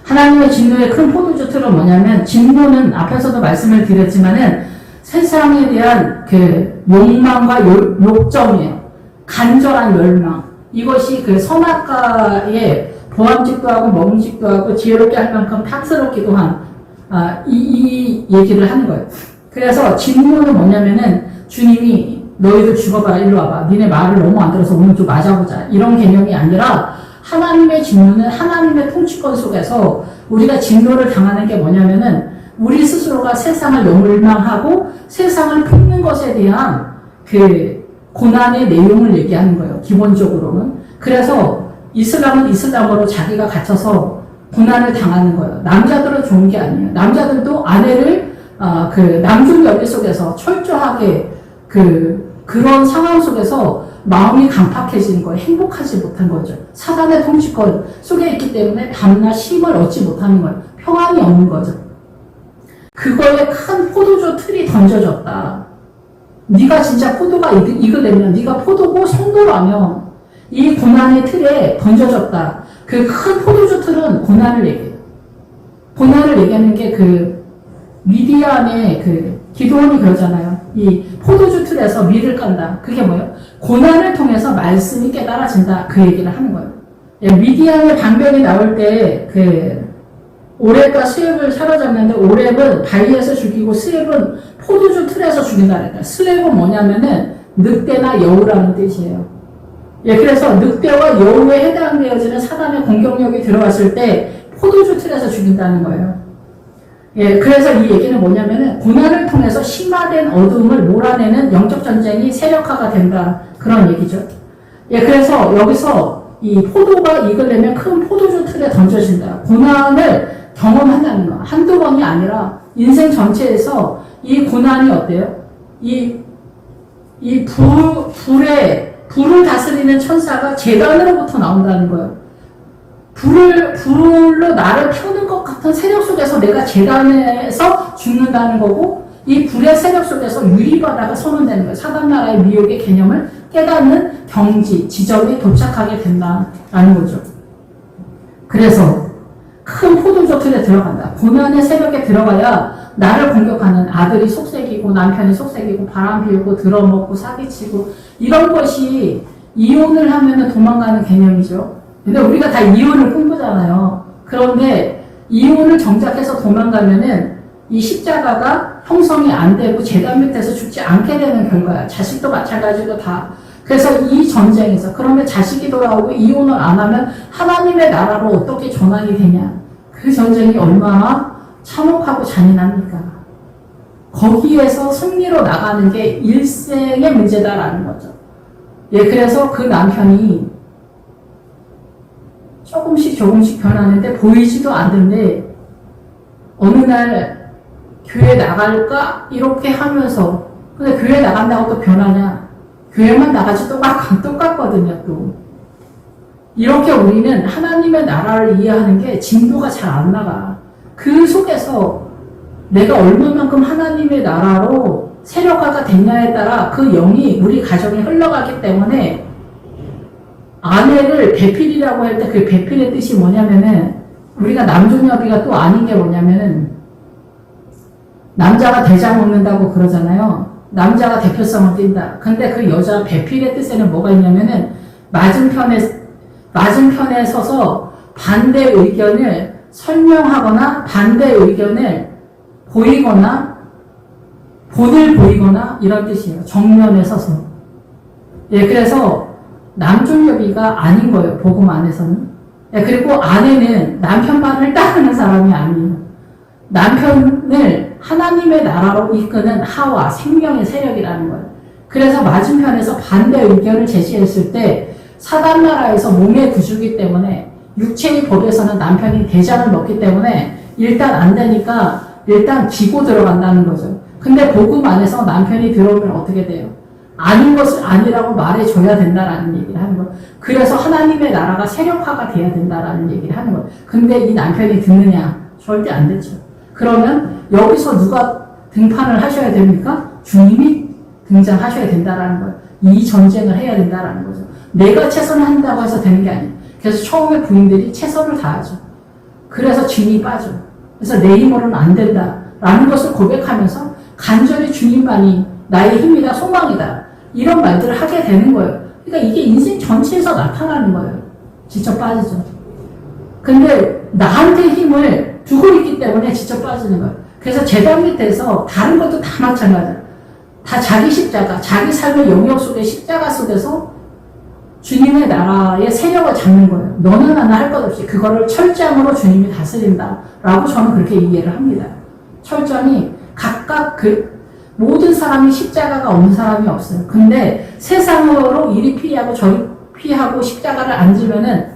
하나님의 진노의 큰 포도주 틀은 뭐냐면, 진노는 앞에서도 말씀을 드렸지만은 세상에 대한 그 욕망과 욕정이에요. 간절한 열망. 이것이 그 선악과의 보암직도 하고 먹음직도 하고 지혜롭게 할 만큼 탐스럽기도 한 이 얘기를 하는 거예요. 그래서 진노는 뭐냐면은 주님이 너희들 죽어봐라 일로 와봐. 니네 말을 너무 안 들어서 오늘 좀 맞아보자. 이런 개념이 아니라 하나님의 진노는 하나님의 통치권 속에서 우리가 진노를 당하는 게 뭐냐면은 우리 스스로가 세상을 열망하고 세상을 품는 것에 대한 그 고난의 내용을 얘기하는 거예요. 기본적으로는. 그래서 이슬람은 이슬람으로 자기가 갇혀서 고난을 당하는 거예요. 남자들은 좋은 게 아니에요. 남자들도 아내를 그 남중 연애 속에서 철저하게 그런 상황 속에서 마음이 강팍해지는 거예요. 행복하지 못한 거죠. 사단의 통치권 속에 있기 때문에 밤낮 쉼을 얻지 못하는 거예요. 평안이 없는 거죠. 그거에 큰 포도주 틀이 던져졌다. 네가 진짜 포도가 익으려면 네가 포도고 성도라면 이 고난의 틀에 던져졌다. 그 큰 포도주 틀은 고난을 얘기해요. 고난을 얘기하는 게 그 미디안의 그 기도원이 그러잖아요. 이 포도주 틀에서 밀을 깐다. 그게 뭐예요? 고난을 통해서 말씀이 깨달아진다. 그 얘기를 하는 거예요. 미디안의 방변이 나올 때 그 오렙과 스웹을 사로잡는데 오렙은 바위에서 죽이고 스웹은 포도주 틀에서 죽인다 그랬다. 스웹은 뭐냐면은 늑대나 여우라는 뜻이에요. 그래서 늑대와 여우에 해당되어지는 사단의 공격력이 들어갔을 때 포도주 틀에서 죽인다는 거예요. 그래서 이 얘기는 뭐냐면은 고난을 통해서 심화된 어둠을 몰아내는 영적 전쟁이 세력화가 된다. 그런 얘기죠. 그래서 여기서 이 포도가 익으려면 큰 포도주 틀에 던져진다. 고난을 경험한다는 거. 한두 번이 아니라 인생 전체에서 이 고난이 어때요? 불을 다스리는 천사가 제단으로부터 나온다는 거예요. 불로 나를 태우는 것 같은 세력 속에서 내가 제단에서 죽는다는 거고, 이 불의 세력 속에서 유리바다가 선언되는 거예요. 사단나라의 미혹의 개념을 깨닫는 경지, 지점에 도착하게 된다라는 거죠. 그래서 큰 포도주 틀에 들어간다. 고난의 세력에 들어가야 나를 공격하는 아들이 속색이고 남편이 속색이고 바람 피우고 들어먹고 사기치고 이런 것이 이혼을 하면 도망가는 개념이죠. 근데 우리가 다 이혼을 꿈꾸잖아요. 그런데 이혼을 정작해서 도망가면은 이 십자가가 형성이 안 되고 제단 밑에서 죽지 않게 되는 결과야. 자식도 마찬가지고 다. 그래서 이 전쟁에서 그러면 자식이 돌아오고 이혼을 안 하면 하나님의 나라로 어떻게 전환이 되냐. 그 전쟁이 얼마나 참혹하고 잔인합니까? 거기에서 승리로 나가는 게 일생의 문제다라는 거죠. 그래서 그 남편이 조금씩 변하는데 보이지도 않는데 어느 날 교회 나갈까? 이렇게 하면서 근데 교회 나간다고 또 변하냐? 교회만 나가지 똑같거든요, 또. 이렇게 우리는 하나님의 나라를 이해하는 게 진도가 잘 안 나가. 그 속에서 내가 얼마만큼 하나님의 나라로 세력화가 됐냐에 따라 그 영이 우리 가정에 흘러가기 때문에 아내를 배필이라고 할 때 그 배필의 뜻이 뭐냐면은 우리가 남존여비가 또 아닌 게 뭐냐면은 남자가 대장 먹는다고 그러잖아요. 남자가 대표성을 띈다. 근데 그 여자 배필의 뜻에는 뭐가 있냐면은 맞은편에 서서 반대 의견을 설명하거나 반대 의견을 보이거나 본을 보이거나 이런 뜻이에요. 정면에 서서. 예, 그래서 남존여비가 아닌 거예요. 복음 안에서는. 예, 그리고 아내는 남편 말을 따르는 사람이 아니에요. 남편을 하나님의 나라로 이끄는 하와 생명의 세력이라는 거예요. 그래서 맞은편에서 반대 의견을 제시했을 때 사단 나라에서 몸의 구주기 때문에 육체의 법에서는 남편이 대장을 먹기 때문에 일단 안 되니까 일단 기고 들어간다는 거죠. 근데 복음 안에서 남편이 들어오면 어떻게 돼요? 아닌 것을 아니라고 말해줘야 된다라는 얘기를 하는 거예요. 그래서 하나님의 나라가 세력화가 돼야 된다라는 얘기를 하는 거예요. 근데 이 남편이 듣느냐? 절대 안 되죠. 그러면 여기서 누가 등판을 하셔야 됩니까? 주님이 등장하셔야 된다라는 거예요. 이 전쟁을 해야 된다라는 거죠. 내가 최선을 한다고 해서 되는 게 아니에요. 그래서 처음에 부인들이 최선을 다하죠. 그래서 진이 빠져. 그래서 내 힘으로는 안 된다라는 것을 고백하면서 간절히 주님만이 나의 힘이다, 소망이다. 이런 말들을 하게 되는 거예요. 그러니까 이게 인생 전체에서 나타나는 거예요. 지쳐 빠지죠. 근데 나한테 힘을 두고 있기 때문에 지쳐 빠지는 거예요. 그래서 제단 밑에서 다른 것도 다 마찬가지예요. 다 자기 십자가, 자기 삶의 영역 속의 십자가 속에서 주님의 나라의 세력을 잡는 거예요. 너는 하나 할 것 없이 그거를 철장으로 주님이 다스린다. 라고 저는 그렇게 이해를 합니다. 철장이 각각 모든 사람이 십자가가 없는 사람이 없어요. 근데 세상으로 이리 피하고 저리 피하고 십자가를 안 지면은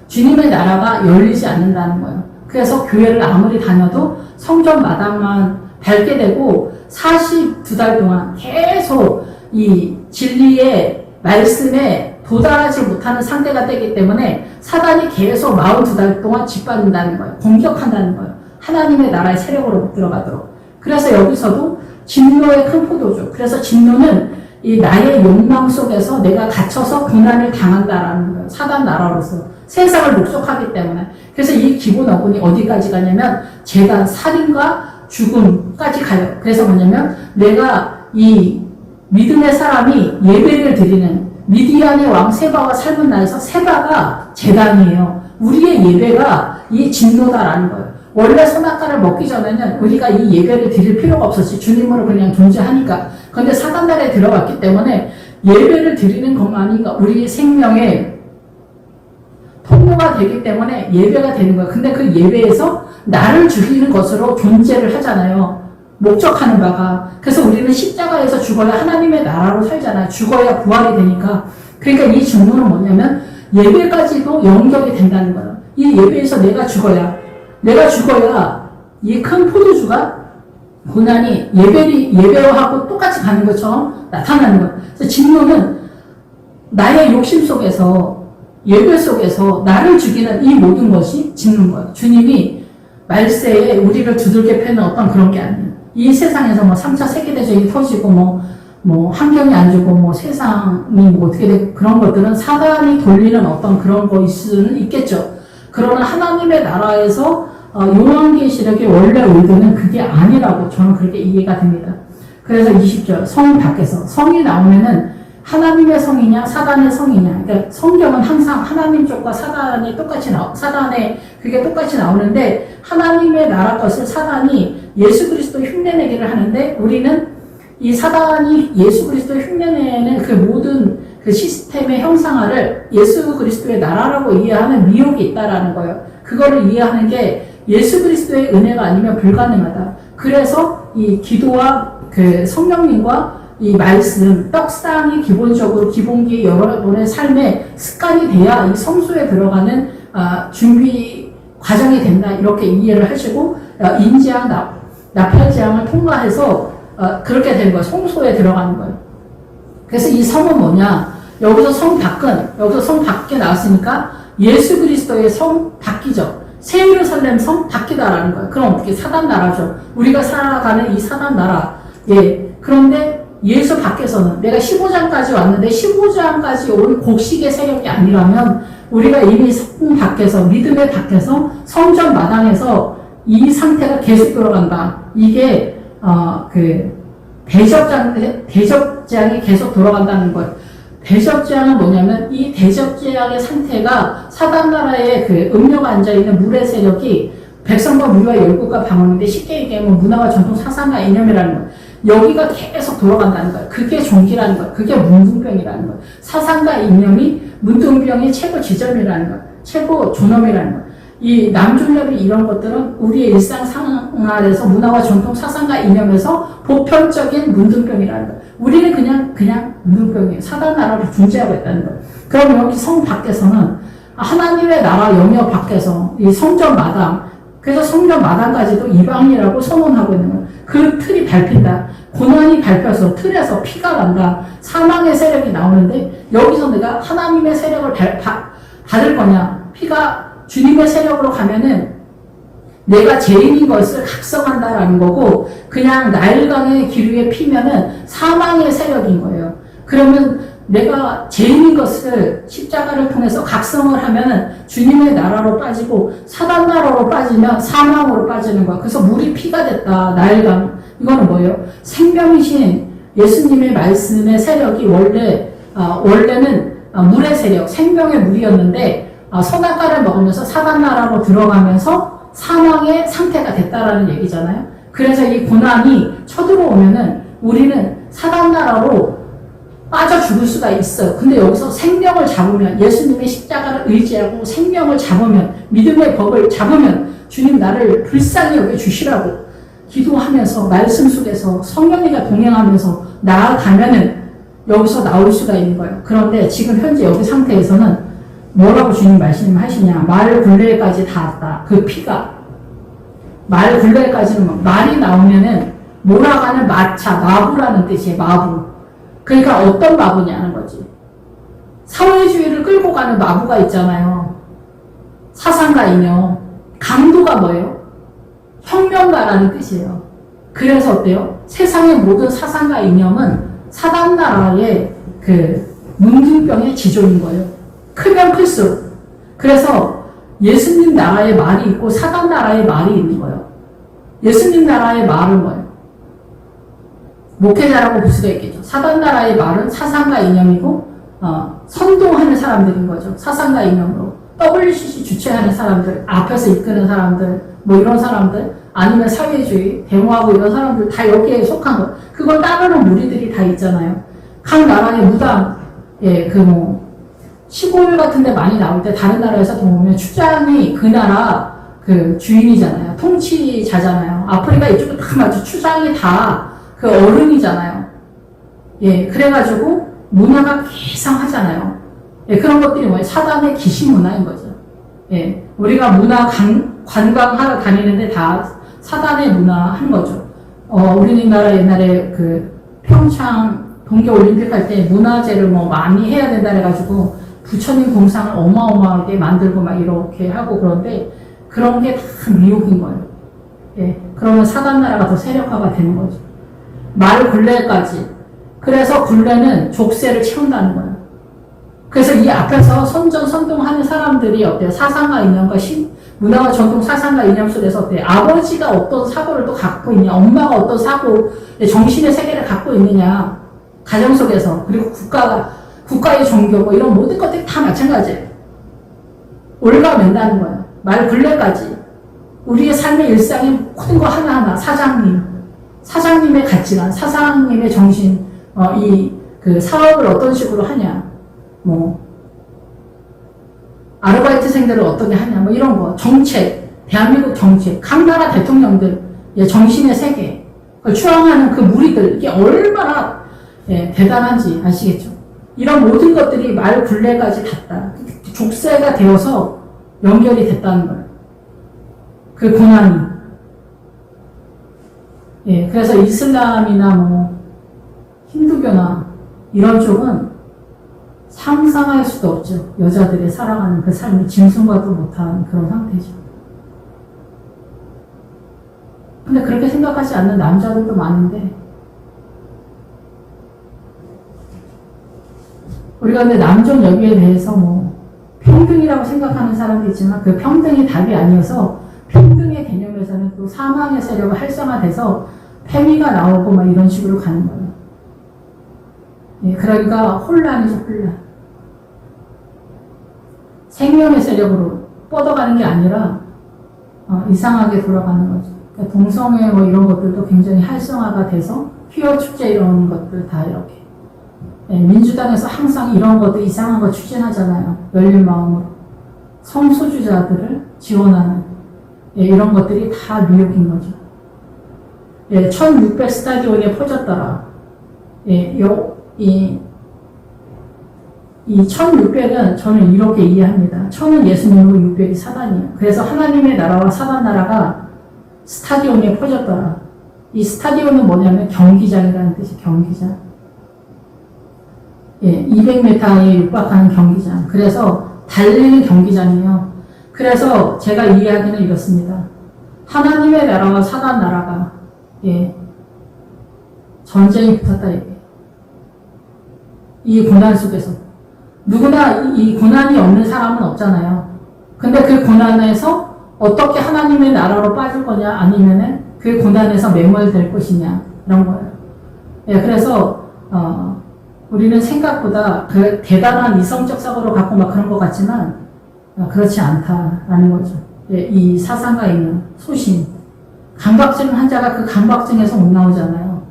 주님의 나라가 열리지 않는다는 거예요. 그래서 교회를 아무리 다녀도 성전 마당만 밟게 되고 42달 동안 계속 이 진리의 말씀에 도달하지 못하는 상태가 되기 때문에 사단이 계속 42달 동안 짓밟는다는 거예요. 공격한다는 거예요. 하나님의 나라의 세력으로 못 들어가도록. 그래서 여기서도 진노의 큰 포도주. 그래서 진노는 이 나의 욕망 속에서 내가 갇혀서 고난을 당한다라는 거예요. 사단 나라로서. 세상을 목속하기 때문에. 그래서 이 기본 어근이 어디까지 가냐면 재단, 살인과 죽음까지 가요. 그래서 뭐냐면 내가 이 믿음의 사람이 예배를 드리는 미디안의 왕 세바와 삶은 나에서 세바가 재단이에요. 우리의 예배가 이 진노다라는 거예요. 원래 선악과를 먹기 전에는 우리가 이 예배를 드릴 필요가 없었지. 주님으로 그냥 존재하니까. 그런데 사단날에 들어갔기 때문에 예배를 드리는 것만이 우리의 생명의 통로가 되기 때문에 예배가 되는 거예요. 근데 그 예배에서 나를 죽이는 것으로 존재를 하잖아요. 목적하는 바가. 그래서 우리는 십자가에서 죽어야 하나님의 나라로 살잖아요. 죽어야 부활이 되니까. 그러니까 이 증거는 뭐냐면 예배까지도 연결이 된다는 거예요. 이 예배에서 내가 죽어야 이 큰 포도주가 고난이 예배하고 똑같이 가는 것처럼 나타나는 거예요. 그래서 진노는 나의 욕심 속에서 예배 속에서 나를 죽이는 이 모든 것이 짓는 거예요. 주님이 말세에 우리를 두들겨 패는 어떤 그런 게 아니에요. 이 세상에서 뭐 3차 세계대전이 터지고 환경이 안 좋고 세상이 어떻게 되고 그런 것들은 사단이 돌리는 어떤 그런 거일 수는 있겠죠. 그러나 하나님의 나라에서 요한계시록의 원래 의도는 그게 아니라고 저는 그렇게 이해가 됩니다. 그래서 20절 성 밖에서 성이 나오면은 하나님의 성이냐 사단의 성이냐. 그러니까 성경은 항상 하나님 쪽과 사단이 그게 똑같이 나오는데 하나님의 나라 것을 사단이 예수 그리스도 흉내내기를 하는데 우리는 이 사단이 예수 그리스도 흉내내는 그 모든 그 시스템의 형상화를 예수 그리스도의 나라라고 이해하는 미혹이 있다라는 거예요. 그거를 이해하는 게 예수 그리스도의 은혜가 아니면 불가능하다. 그래서 이 기도와 그 성령님과 이 말씀, 떡상이 기본적으로 기본기 여러분의 삶의 습관이 돼야 이 성소에 들어가는 준비 과정이 된다. 이렇게 이해를 하시고 인지항, 나팔지항을 통과해서 그렇게 된 거예요. 성소에 들어가는 거예요. 그래서 이 성은 뭐냐? 여기서 여기서 성 밖에 나왔으니까 예수 그리스도의 성 바뀌죠. 새 예루살렘 성 바뀌다라는 거예요. 그럼 어떻게 사단 나라죠. 우리가 살아가는 이 사단 나라. 예. 그런데 예수 밖에서는 내가 15장까지 왔는데 15장까지 온 곡식의 세력이 아니라면 우리가 이미 성 밖에서 믿음의 밖에서 성전 마당에서 이 상태가 계속 돌아간다. 이게 대접재앙이 계속 돌아간다는 거예요. 대접재앙은 뭐냐면 이 대접재앙의 상태가 사단나라의 그 음료가 앉아있는 물의 세력이 백성과 무리와 열국과 방언인데 쉽게 얘기하면 문화와 전통 사상과 이념이라는 거예요. 여기가 계속 돌아간다는 거예요. 그게 종기라는 거예요. 그게 문둥병이라는 거예요. 사상과 이념이 문둥병의 최고 지점이라는 거예요. 최고 존엄이라는 거예요. 이 남존엽이 이런 것들은 우리의 일상생활에서 문화와 전통 사상과 이념에서 보편적인 문둥병이라는 거예요. 우리는 그냥 문둥병이에요. 사단 나라를 중재하고 있다는 거예요. 그럼 여기 성 밖에서는 하나님의 나라 영역 밖에서 이 성전 마당, 그래서 성전 마당까지도 이방이라고 선언하고 있는 거예요. 그 틀이 밟힌다. 고난이 밟혀서 틀에서 피가 난다. 사망의 세력이 나오는데 여기서 내가 하나님의 세력을 받을 거냐. 피가 주님의 세력으로 가면은 내가 죄인인 것을 각성한다라는 거고 그냥 나일강의 기류에 피면은 사망의 세력인 거예요. 그러면 내가 죄인인 것을 십자가를 통해서 각성을 하면은 주님의 나라로 빠지고 사단 나라로 빠지면 사망으로 빠지는 거야. 그래서 물이 피가 됐다. 나일강. 이거는 뭐예요? 생명이신 예수님의 말씀의 세력이 원래는 물의 세력, 생명의 물이었는데 선악과를 먹으면서 사단 나라로 들어가면서 사망의 상태가 됐다라는 얘기잖아요. 그래서 이 고난이 쳐들어오면은 우리는 사단 나라로 빠져 죽을 수가 있어요. 근데 여기서 생명을 잡으면 예수님의 십자가를 의지하고 생명을 잡으면 믿음의 법을 잡으면 주님 나를 불쌍히 여겨 주시라고 기도하면서 말씀 속에서 성령님과 동행하면서 나아가면은 여기서 나올 수가 있는 거예요. 그런데 지금 현재 여기 상태에서는 뭐라고 주님 말씀하시냐. 말 굴레까지 닿았다. 그 피가. 말 굴레까지는 말이 나오면은 몰아가는 마차, 마부라는 뜻이에요. 마부. 그러니까 어떤 마부냐는 거지. 사회주의를 끌고 가는 마부가 있잖아요. 사상가 이념. 강도가 뭐예요? 혁명가라는 뜻이에요. 그래서 어때요? 세상의 모든 사상가 이념은 사단나라의 그 문둥병의 지존인 거예요. 크면 클수록. 그래서 예수님 나라의 말이 있고 사단 나라의 말이 있는 거예요. 예수님 나라의 말은 뭐예요? 목회자라고 볼 수가 있겠죠. 사단 나라의 말은 사상과 이념이고 선동하는 사람들인 거죠. 사상과 이념으로. WCC 주최하는 사람들, 앞에서 이끄는 사람들, 뭐 이런 사람들, 아니면 사회주의, 데모하고 이런 사람들 다 여기에 속한 거. 그걸 따르는 무리들이 다 있잖아요. 각 나라의 무당, 시골 같은 데 많이 나올 때 다른 나라에서 보면 추장이 그 나라 그 주인이잖아요. 통치자잖아요. 아프리카 이쪽은 다 맞죠. 추장이 다 그 어른이잖아요. 예, 그래가지고 문화가 개성하잖아요. 예, 그런 것들이 뭐예요? 사단의 기시 문화인 거죠. 예, 우리가 문화 관광하러 다니는데 다 사단의 문화 한 거죠. 우리나라 옛날에 그 평창 동계올림픽 할 때 문화재를 뭐 많이 해야 된다 해가지고 부처님 공상을 어마어마하게 만들고 막 이렇게 하고 그런데 그런 게 다 미혹인 거예요. 예, 그러면 사단 나라가 더 세력화가 되는 거죠. 말 굴레까지. 그래서 굴레는 족쇄를 채운다는 거예요. 그래서 이 앞에서 선동하는 사람들이 어때요? 사상과 이념과 문화와 전통 사상과 이념 속에서 어때요? 아버지가 어떤 사고를 또 갖고 있냐? 엄마가 어떤 사고, 정신의 세계를 갖고 있느냐? 가정 속에서. 그리고 국가의 종교, 뭐 이런 모든 것들이 다 마찬가지예요. 올가맨다는 거예요. 말 굴레까지. 우리의 삶의 일상의 모든 거 하나하나, 사장님의 가치관, 사장님의 정신, 그 사업을 어떤 식으로 하냐, 아르바이트생들을 어떻게 하냐, 뭐 이런 거, 정책, 대한민국 정책, 각 나라 대통령들, 정신의 세계, 그걸 추앙하는 그 무리들, 이게 얼마나 대단한지 아시겠죠? 이런 모든 것들이 말 굴레까지 닿다. 족쇄가 되어서 연결이 됐다는 거예요. 그 고난이. 그래서 이슬람이나 힌두교나 이런 쪽은 상상할 수도 없죠. 여자들이 살아가는 그 삶이 짐승과도 못한 그런 상태죠. 근데 그렇게 생각하지 않는 남자들도 많은데, 우리가 근데 남존 여기에 대해서 뭐 평등이라고 생각하는 사람도 있지만 그 평등이 답이 아니어서 평등의 개념에서는 또 사망의 세력이 활성화돼서 패미가 나오고 막 이런 식으로 가는 거예요. 예, 그러니까 혼란이죠, 혼란. 생명의 세력으로 뻗어가는 게 아니라 이상하게 돌아가는 거죠. 그러니까 동성애 뭐 이런 것들도 굉장히 활성화가 돼서 퀴어 축제 이런 것들 다 이렇게. 예, 민주당에서 항상 이런 것도 이상한 거 추진하잖아요. 열린 마음으로. 성소수자들을 지원하는 이런 것들이 다 미혹인 거죠. 1600 스타디온에 퍼졌더라. 이 1600은 저는 이렇게 이해합니다. 1000은 예수님이고 600이 사단이에요. 그래서 하나님의 나라와 사단 나라가 스타디온에 퍼졌더라. 이 스타디온은 뭐냐면 경기장이라는 뜻이 경기장. 200m에 육박하는 경기장. 그래서 달리는 경기장이에요. 그래서 제가 이해하기는 이렇습니다. 하나님의 나라와 사단 나라가 전쟁이 붙었다 이게. 이 고난 속에서 누구나 이 고난이 없는 사람은 없잖아요. 근데 그 고난에서 어떻게 하나님의 나라로 빠질 거냐 아니면은 그 고난에서 매몰될 것이냐 이런 거예요. 그래서 우리는 생각보다 그 대단한 이성적 사고를 갖고 막 그런 것 같지만 그렇지 않다라는 거죠. 이 사상가 있는 소신. 강박증 환자가 그 강박증에서 못 나오잖아요.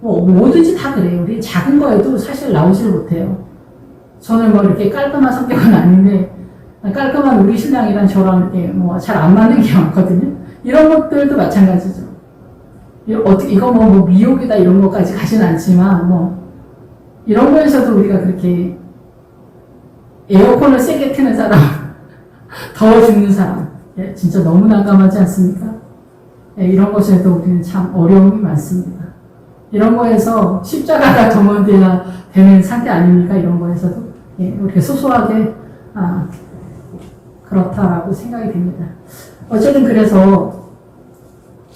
뭐든지 다 그래요. 우리 작은 거에도 사실 나오질 못해요. 저는 뭐 이렇게 깔끔한 성격은 아닌데, 깔끔한 우리 신랑이랑 저랑 이렇게 뭐 잘 안 맞는 게 많거든요. 이런 것들도 마찬가지죠. 이거 뭐 미혹이다 이런 것까지 가진 않지만, 이런 거에서도 우리가 그렇게 에어컨을 세게 트는 사람, 더워 죽는 사람, 진짜 너무 난감하지 않습니까? 이런 것에도 우리는 참 어려움이 많습니다. 이런 거에서 십자가가 동원돼야 되는 상태 아닙니까? 이런 거에서도 이렇게 소소하게 그렇다라고 생각이 됩니다. 어쨌든 그래서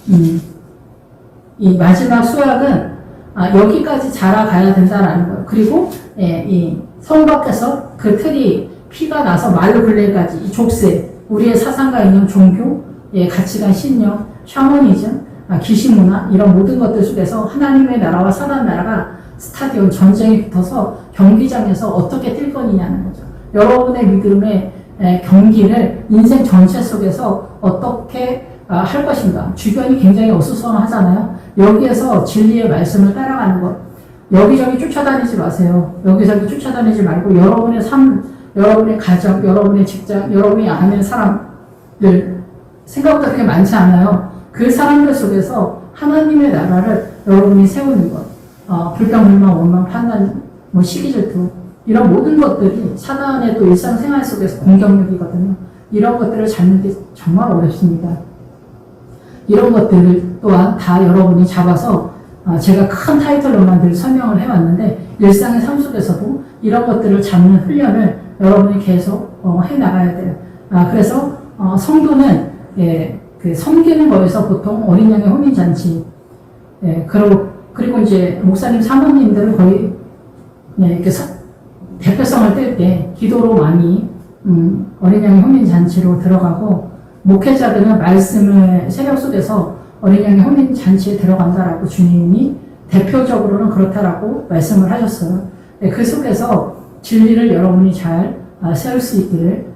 이 마지막 수학은 여기까지 자라가야 된다라는 거예요. 그리고 이 성 밖에서 그 틀이 피가 나서 말로 근래까지 이 족쇄, 우리의 사상과 인형, 종교, 가치관, 신념, 샤머니즘, 기시문화 이런 모든 것들 속에서 하나님의 나라와 사단 나라가 스타디온 전쟁이 붙어서 경기장에서 어떻게 뛸 거냐는 거죠. 여러분의 믿음의 경기를 인생 전체 속에서 어떻게 할 것인가. 주변이 굉장히 어수선하잖아요. 여기에서 진리의 말씀을 따라가는 것. 여기저기 쫓아다니지 마세요. 여기저기 쫓아다니지 말고 여러분의 삶, 여러분의 가정, 여러분의 직장, 여러분이 아는 사람들 생각보다 그렇게 많지 않아요. 그 사람들 속에서 하나님의 나라를 여러분이 세우는 것. 불평, 불만, 원망, 판단, 시기 질투 이런 모든 것들이 사단의 또 일상생활 속에서 공격력이거든요. 이런 것들을 잡는 게 정말 어렵습니다. 이런 것들을 또한 다 여러분이 잡아서 제가 큰 타이틀로만 늘 설명을 해왔는데 일상의 삶 속에서도 이런 것들을 잡는 훈련을 여러분이 계속 해나가야 돼요. 그래서 성도는 그 섬기는 거에서 보통 어린 양의 혼인잔치 그리고 이제 목사님 사모님들은 거의 이렇게 대표성을 뗄 때 기도로 많이 어린 양의 혼인잔치로 들어가고 목회자들은 말씀을 세력 속에서 어린 양의 혼인잔치에 들어간다라고 주님이 대표적으로는 그렇다라고 말씀을 하셨어요. 그 속에서 진리를 여러분이 잘 세울 수 있기를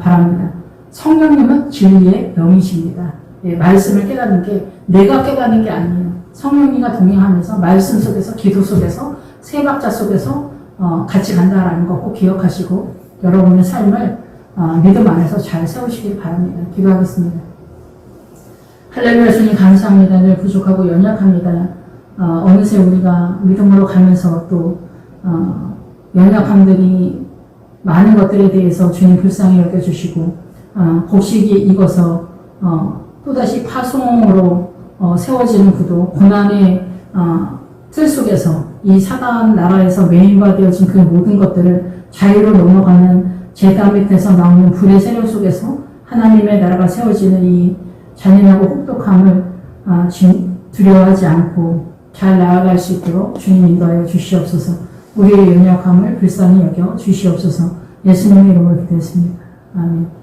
바랍니다. 성령님은 진리의 영이십니다. 말씀을 깨닫는 게 내가 깨닫는 게 아니에요. 성령님과 동행하면서 말씀 속에서 기도 속에서 세박자 속에서 같이 간다라는 거 꼭 기억하시고 여러분의 삶을 믿음 안에서 잘 세우시길 바랍니다. 기도하겠습니다. 할렐루야. 주님 감사합니다. 늘 부족하고 연약합니다. 어느새 우리가 믿음으로 가면서 또 연약함들이 많은 것들에 대해서 주님 불쌍히 여겨주시고 곡식이 익어서 또다시 파송으로 세워지는 구도 고난의 틀 속에서 이 사단 나라에서 메인화 되어진 그 모든 것들을 자유로 넘어가는 제단 밑에서 나오는 불의 세력 속에서 하나님의 나라가 세워지는 이 잔인하고 혹독함을 두려워하지 않고 잘 나아갈 수 있도록 주님 인도하여 주시옵소서. 우리의 연약함을 불쌍히 여겨 주시옵소서. 예수님의 이름으로 기도했습니다. 아멘.